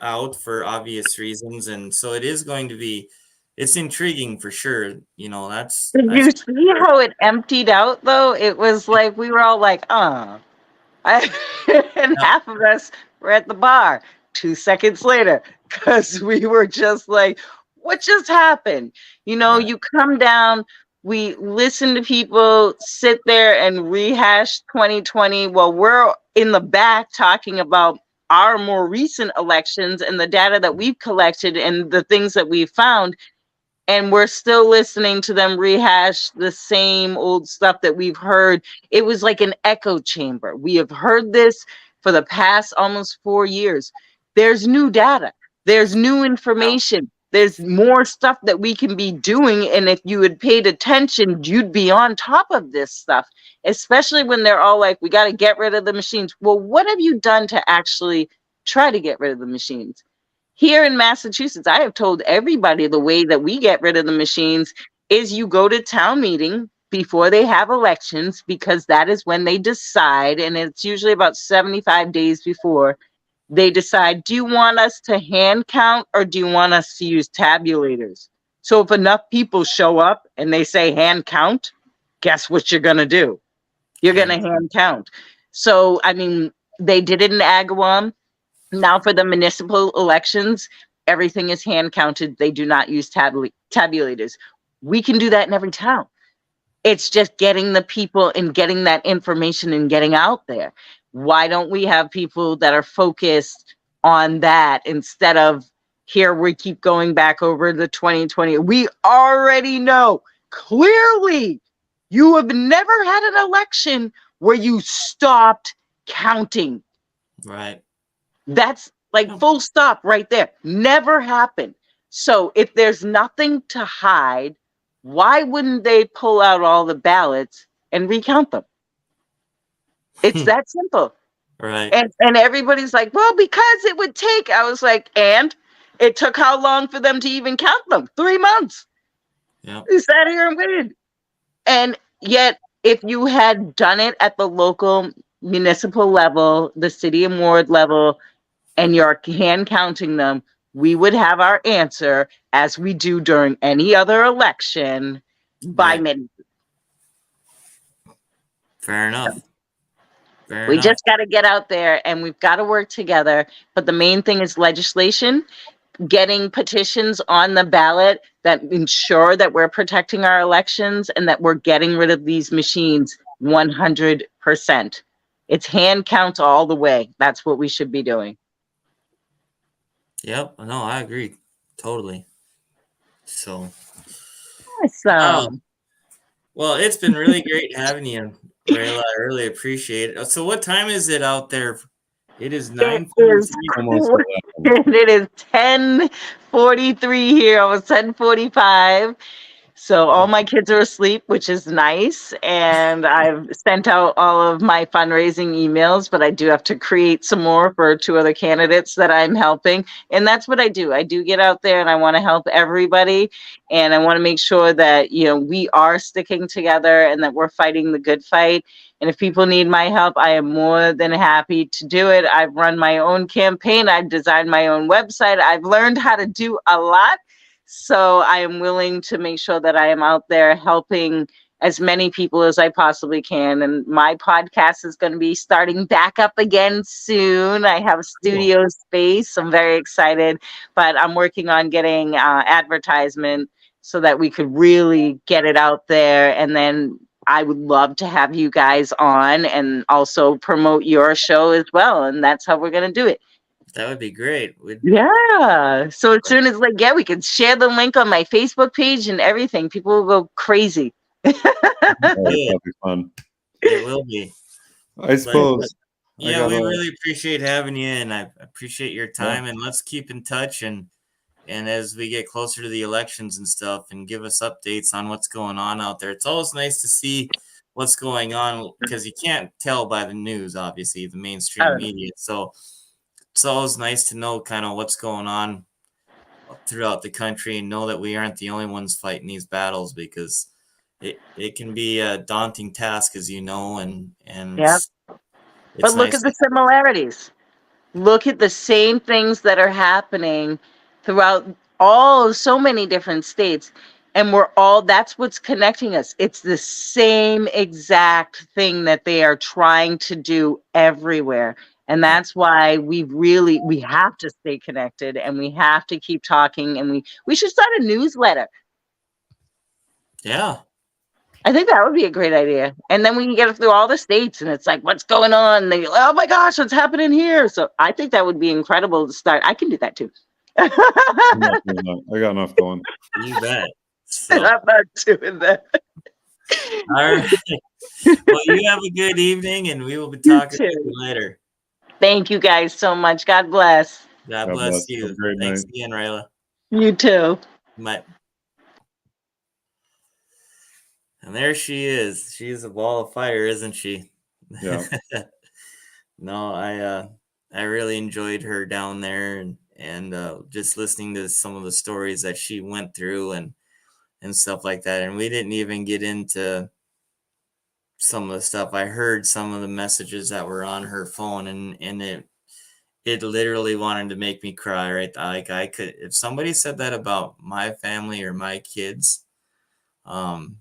out for obvious reasons, and so it is going to be, it's intriguing for sure. Did That's you for see sure. how it emptied out though? It was like we were all like, I, and Yeah, half of us were at the bar 2 seconds later because we were just like, what just happened? right. You come down, we listen to people sit there and rehash 2020 while we're in the back talking about our more recent elections and the data that we've collected and the things that we've found, and we're still listening to them rehash the same old stuff that we've heard. It was like an echo chamber. We have heard this for the past almost 4 years. There's new data, there's new information, there's more stuff that we can be doing. And if you had paid attention, you'd be on top of this stuff, especially when they're all like, we got to get rid of the machines. Well, what have you done to actually try to get rid of the machines? Here in Massachusetts, I have told everybody the way that we get rid of the machines is you go to town meeting before they have elections, because that is when they decide, and it's usually about 75 days before they decide, do you want us to hand count or do you want us to use tabulators? So if enough people show up and they say hand count, guess what you're going to do? You're going And to hand count. So, I mean, they did it in Agawam. Now for the municipal elections, everything is hand counted. They do not use tabulators. We can do that in every town. It's just getting the people and getting that information and getting out there. Why don't we have people that are focused on that instead of here we keep going back over the 2020? We already know clearly you have never had an election where you stopped counting. right. That's like full stop right there. Never happened. So if there's nothing to hide, why wouldn't they pull out all the ballots and recount them? It's that simple. Right. And everybody's like, well, because it would take. I was like, and it took how long for them to even count them? 3 months. Yeah. We sat here and waited. And yet, if you had done it at the local municipal level, the city and ward level, and you're hand counting them, we would have our answer as we do during any other election by Right. many. Fair enough. Fair We enough. just got to get out there and we've got to work together. But the main thing is legislation, getting petitions on the ballot that ensure that we're protecting our elections and that we're getting rid of these machines 100%. It's hand count all the way. That's what we should be doing. Yep. No, I agree. Totally. So, wow. Awesome. Well, it's been really great having you, Rayla. I really appreciate it. So, what time is it out there? It is It is 9:43. Almost 11. it is 10:43 here. Almost 10:45. So all my kids are asleep, which is nice. And I've sent out all of my fundraising emails, but I do have to create some more for 2 other candidates that I'm helping. And that's what I do. I do get out there and I want to help everybody. And I want to make sure that, we are sticking together and that we're fighting the good fight. And if people need my help, I am more than happy to do it. I've run my own campaign. I've designed my own website. I've learned how to do a lot. So I am willing to make sure that I am out there helping as many people as I possibly can. And my podcast is going to be starting back up again soon. I have a studio space. I'm very excited, but I'm working on getting advertisement so that we could really get it out there. And then I would love to have you guys on and also promote your show as well. And that's how we're going to do it. That would be great. Yeah. So as soon as we can share the link on my Facebook page and everything, people will go crazy. That'll be fun. It will be. I suppose. Yeah, we really appreciate having you, and I appreciate your time. And let's keep in touch, and as we get closer to the elections and stuff, and give us updates on what's going on out there. It's always nice to see what's going on because you can't tell by the news, obviously, the mainstream media. So it's always nice to know kind of what's going on throughout the country and know that we aren't the only ones fighting these battles, because it can be a daunting task, as you know, and Yep. But It's look nice. at the similarities. Look at the same things that are happening throughout so many different states. And that's what's connecting us. It's the same exact thing that they are trying to do everywhere. And Yeah. that's why we have to stay connected, and we have to keep talking, and we should start a newsletter. Yeah. I think that would be a great idea. And then we can get it through all the states, and it's like, what's going on? And they go, oh my gosh, what's happening here? So I think that would be incredible to start. I can do that too. I'm not doing that. I got enough going. You bet. So, I'm not doing that. all right. Well, you have a good evening, and we will be You talking to you too. later. Thank you guys so much. God bless. God God bless bless. Have you. a great Thanks night. again, Rayla. You too. Bye. And there she is. She's a ball of fire, isn't she? Yeah. No, I really enjoyed her down there, and just listening to some of the stories that she went through and stuff like that. And we didn't even get into some of the stuff. I heard some of the messages that were on her phone, and it literally wanted to make me cry, right? Like, I could, if somebody said that about my family or my kids, um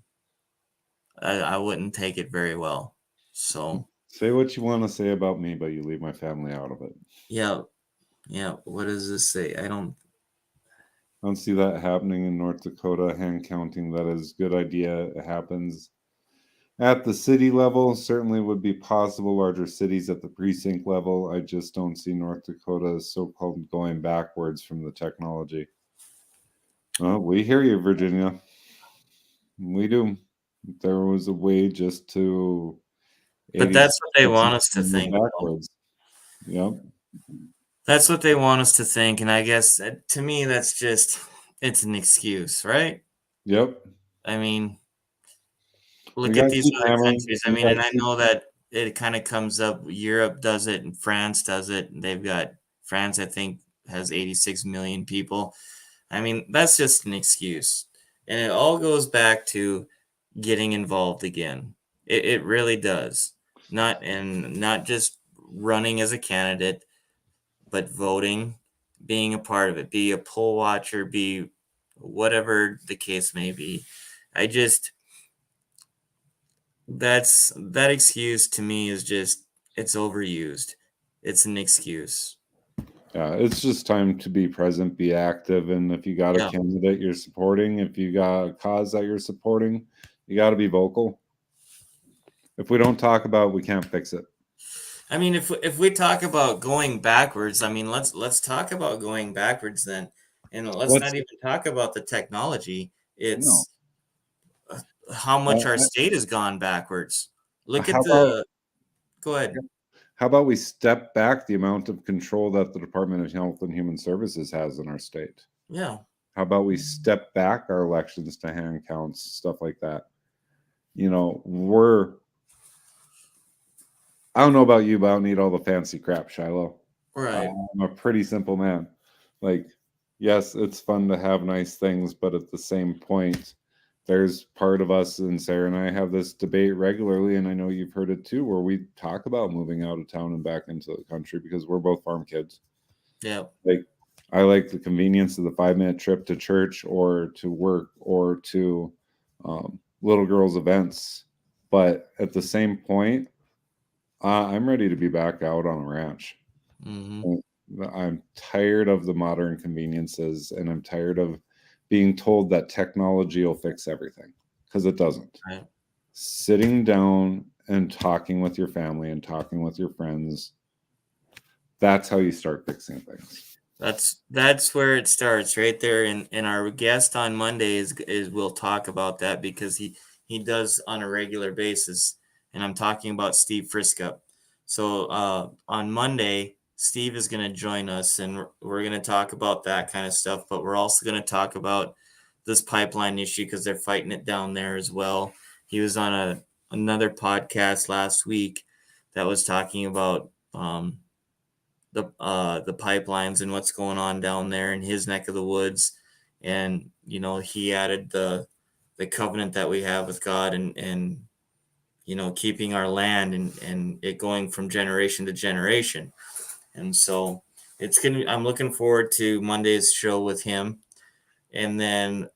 I wouldn't take it very well. So Say what you want to say about me, but you leave my family out of it. yeah, what does this say? I don't. I don't see that happening in North Dakota. Hand counting, that is a good idea. It happens at the city level. Certainly would be possible. Larger cities at the precinct level. I just don't see North Dakota so-called going backwards from the technology. Well, we hear you, Virginia. We do. There was a way just to But 80s that's what they want us to move think, though. backwards. Yep. That's what they want us to think, and I guess to me that's just it's an excuse, right? Yep. I mean, We look at gotta these keep other hammering. countries. I We mean, and gotta I keep. know that it kind of comes up. Europe does it, and France does it. And they've got France, I think, has 86 million people. I mean, that's just an excuse. And it all goes back to getting involved again. It really does. Not just running as a candidate, but voting, being a part of it, be a poll watcher, be whatever the case may be. I just that excuse to me is just it's overused. It's an excuse. Yeah, it's just time to be present, be active, and if you got a Yeah. candidate you're supporting, if you got a cause that you're supporting, you got to be vocal. If we don't talk about it, we can't fix it. I mean, if we talk about going backwards, I mean, let's talk about going backwards then, and let's Let's not even talk about the technology. no. It's how much our Uh, state has gone backwards. Look how at about the. Go ahead. how about we step back the amount of control that the Department of Health and Human Services has in our state? Yeah. How about we step back our elections to hand counts, stuff like that? You know, I don't know about you, but I don't need all the fancy crap, Shiloh. Right. I'm a pretty simple man. Like, yes, it's fun to have nice things, but at the same point, there's part of us, and Sarah and I have this debate regularly, and I know you've heard it too, where we talk about moving out of town and back into the country because we're both farm kids. Yeah. Like, I like the convenience of the 5-minute trip to church or to work or to little girls' events. But at the same point, I'm ready to be back out on a ranch. Mm-hmm. I'm tired of the modern conveniences, and I'm tired of being told that technology will fix everything, because it doesn't. Right. Sitting down and talking with your family and talking with your friends, that's how you start fixing things. That's where it starts right there. And our guest on Monday is we'll talk about that because he does on a regular basis. And I'm talking about Steve Friskup. So on Monday, Steve is going to join us, and we're going to talk about that kind of stuff. But we're also going to talk about this pipeline issue because they're fighting it down there as well. He was on another podcast last week that was talking about the pipelines and what's going on down there in his neck of the woods. And he added the covenant that we have with God, and keeping our land and it going from generation to generation. And so I'm looking forward to Monday's show with him. And then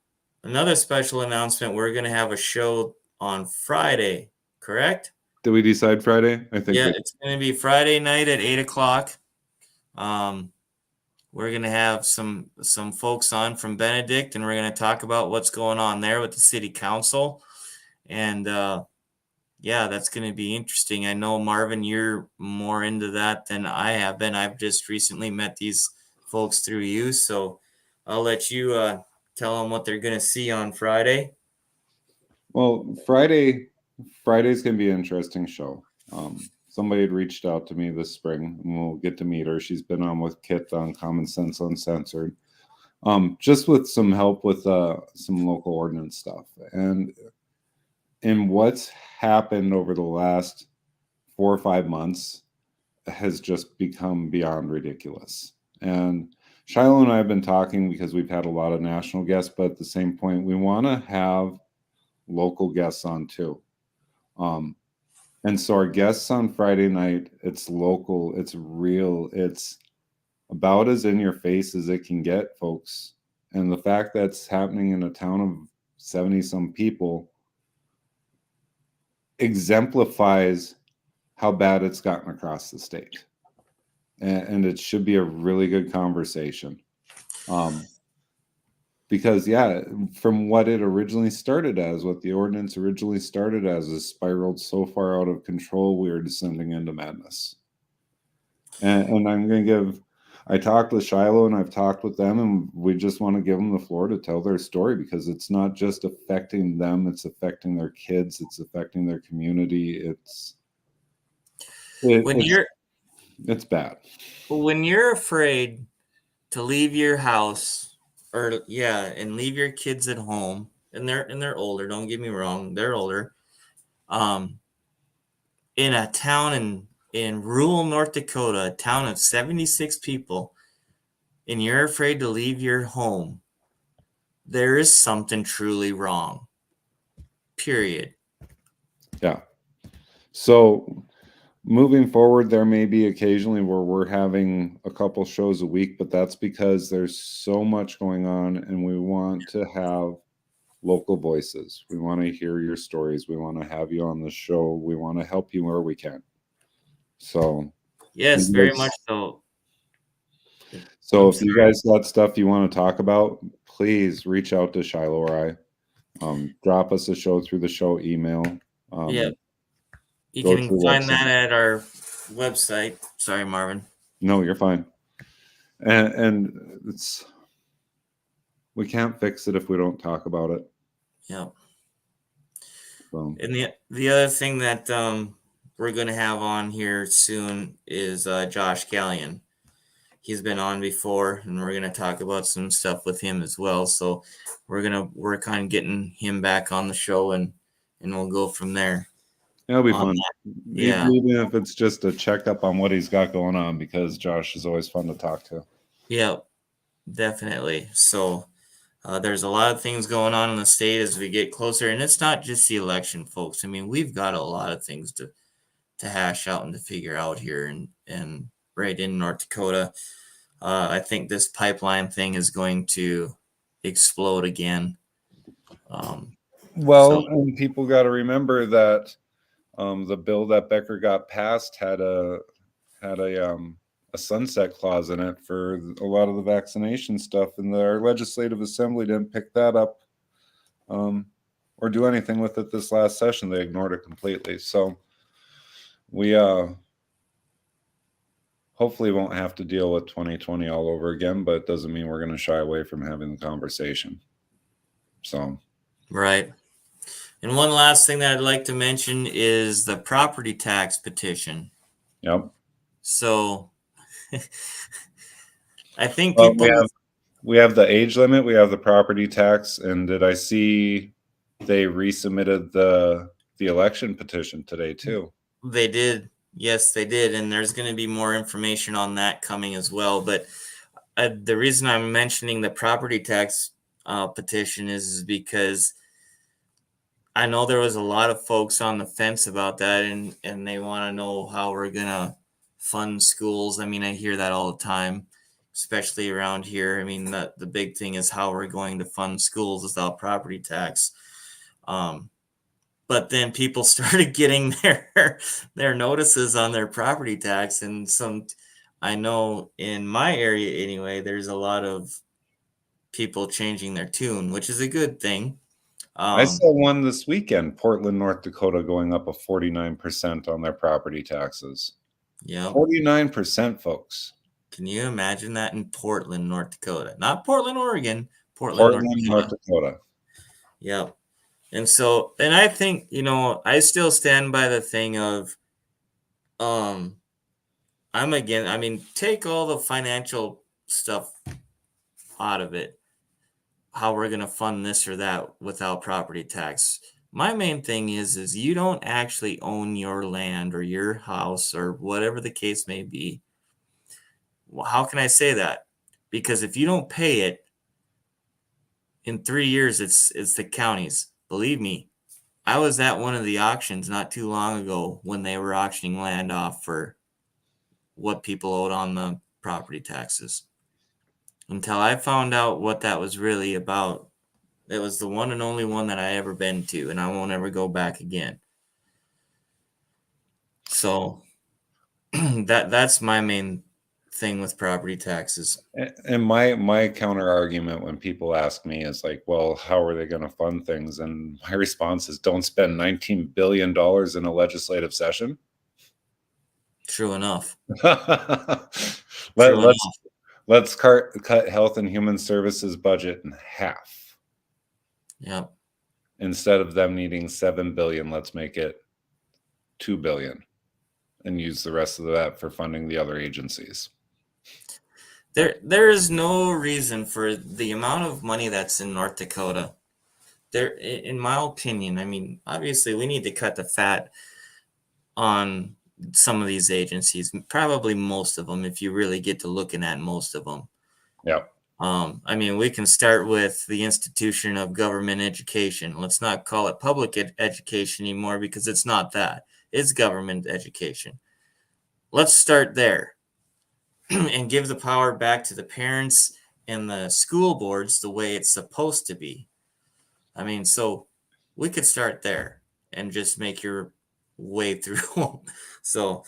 another special announcement, we're going to have a show on Friday, correct? Did we decide Friday? I think Yeah, it's going to be Friday night at 8:00. We're going to have some folks on from Benedict, and we're going to talk about what's going on there with the city council. And yeah, that's going to be interesting. I know, Marvin, you're more into that than I have been. I've just recently met these folks through you, so I'll let you tell them what they're going to see on Friday. Well, Friday's going to be an interesting show. Somebody had reached out to me this spring, and we'll get to meet her. She's been on with Kit on Common Sense Uncensored, just with some help with some local ordinance stuff. And what's happened over the last 4 or 5 months has just become beyond ridiculous. And Shiloh and I have been talking because we've had a lot of national guests, but at the same point, we want to have local guests on too. And so our guests on Friday night, it's local, it's real, it's about as in your face as it can get, folks. And the fact that's happening in a town of 70 some people exemplifies how bad it's gotten across the state. And it should be a really good conversation. Because, yeah, from what it originally started as, what the ordinance originally started as, is spiraled so far out of control, we are descending into madness. And I'm going to I talked with Shiloh and I've talked with them, and we just want to give them the floor to tell their story, because it's not just affecting them, it's affecting their kids, it's affecting their community. It's bad. When you're afraid to leave your house, and leave your kids at home, and they're older, don't get me wrong, they're older, in a town in rural North Dakota, a town of 76 people, and you're afraid to leave your home, there is something truly wrong. Period. Yeah. So moving forward, there may be occasionally where we're having a couple shows a week, but that's because there's so much going on, and we want to have local voices. We want to hear your stories. We want to have you on the show. We want to help you where we can. So yes, very much so. So if you guys got stuff you want to talk about, please reach out to Shiloh or I. Drop us a show through the show email. Yeah. You can find that at our website. Sorry, Marvin. No, you're fine. And we can't fix it if we don't talk about it. Yep. So. And the other thing that we're going to have on here soon is Josh Gallion. He's been on before, and we're going to talk about some stuff with him as well. So we're going to work on getting him back on the show, and we'll go from there. It'll be fun. Yeah. Even if it's just a checkup on what he's got going on, because Josh is always fun to talk to. Yeah, definitely. So there's a lot of things going on in the state as we get closer, and it's not just the election, folks. I mean, we've got a lot of things to hash out and to figure out here, and right in North Dakota. I think this pipeline thing is going to explode again. And people got to remember that the bill that Becker got passed had a sunset clause in it for a lot of the vaccination stuff, and our legislative assembly didn't pick that up or do anything with it this last session. They ignored it completely. So we hopefully won't have to deal with 2020 all over again, but it doesn't mean we're going to shy away from having the conversation. So right. And one last thing that I'd like to mention is the property tax petition. Yep. So I think people... we have the age limit, we have the property tax, and did I see they resubmitted the election petition today too? They did. Yes, they did. And there's going to be more information on that coming as well. But the reason I'm mentioning the property tax petition is because I know there was a lot of folks on the fence about that, and they want to know how we're gonna fund schools. I mean, I hear that all the time, especially around here. I mean, the big thing is how we're going to fund schools without property tax. But then people started getting their notices on their property tax, and I know in my area anyway, there's a lot of people changing their tune, which is a good thing. I saw one this weekend, Portland, North Dakota, going up a 49% on their property taxes. Yeah. 49%, folks. Can you imagine that in Portland, North Dakota? Not Portland, Oregon, Portland, North Dakota. Yep. And I think, I still stand by the thing of, take all the financial stuff out of it, how we're going to fund this or that without property tax. My main thing is you don't actually own your land or your house or whatever the case may be. Well, how can I say that? Because if you don't pay it, in 3 years, it's the counties. Believe me, I was at one of the auctions not too long ago when they were auctioning land off for what people owed on the property taxes. Until I found out what that was really about, it was the one and only one that I ever been to, and I won't ever go back again. So that's my main thing with property taxes. And my counter argument when people ask me is like, well, how are they going to fund things? And my response is, don't spend $19 billion in a legislative session. True enough. Let's cut health and human services budget in half. Yep. Instead of them needing $7 billion, let's make it $2 billion and use the rest of that for funding the other agencies. There is no reason for the amount of money that's in North Dakota. In my opinion, I mean, obviously we need to cut the fat on some of these agencies, probably most of them, if you really get to looking at most of them. Yeah. I mean, we can start with the institution of government education. Let's not call it public education anymore because it's not that. It's government education. Let's start there and give the power back to the parents and the school boards the way it's supposed to be. I mean, so we could start there and just make your way through. So,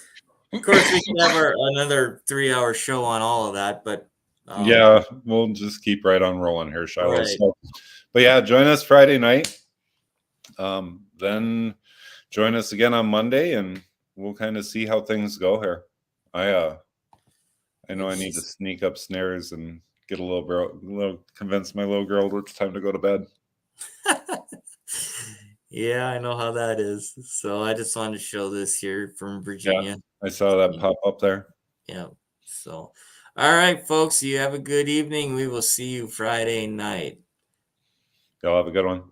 of course, we can have another 3-hour show on all of that, but yeah, we'll just keep right on rolling here, Shiloh. Right. So, but yeah, join us Friday night. Then join us again on Monday, and we'll kind of see how things go here. I know I need to sneak upstairs and get a little convince my little girl it's time to go to bed. Yeah, I know how that is. So I just wanted to show this here from Virginia. Yeah, I saw that pop up there. Yeah. So, all right, folks, you have a good evening. We will see you Friday night. Y'all have a good one.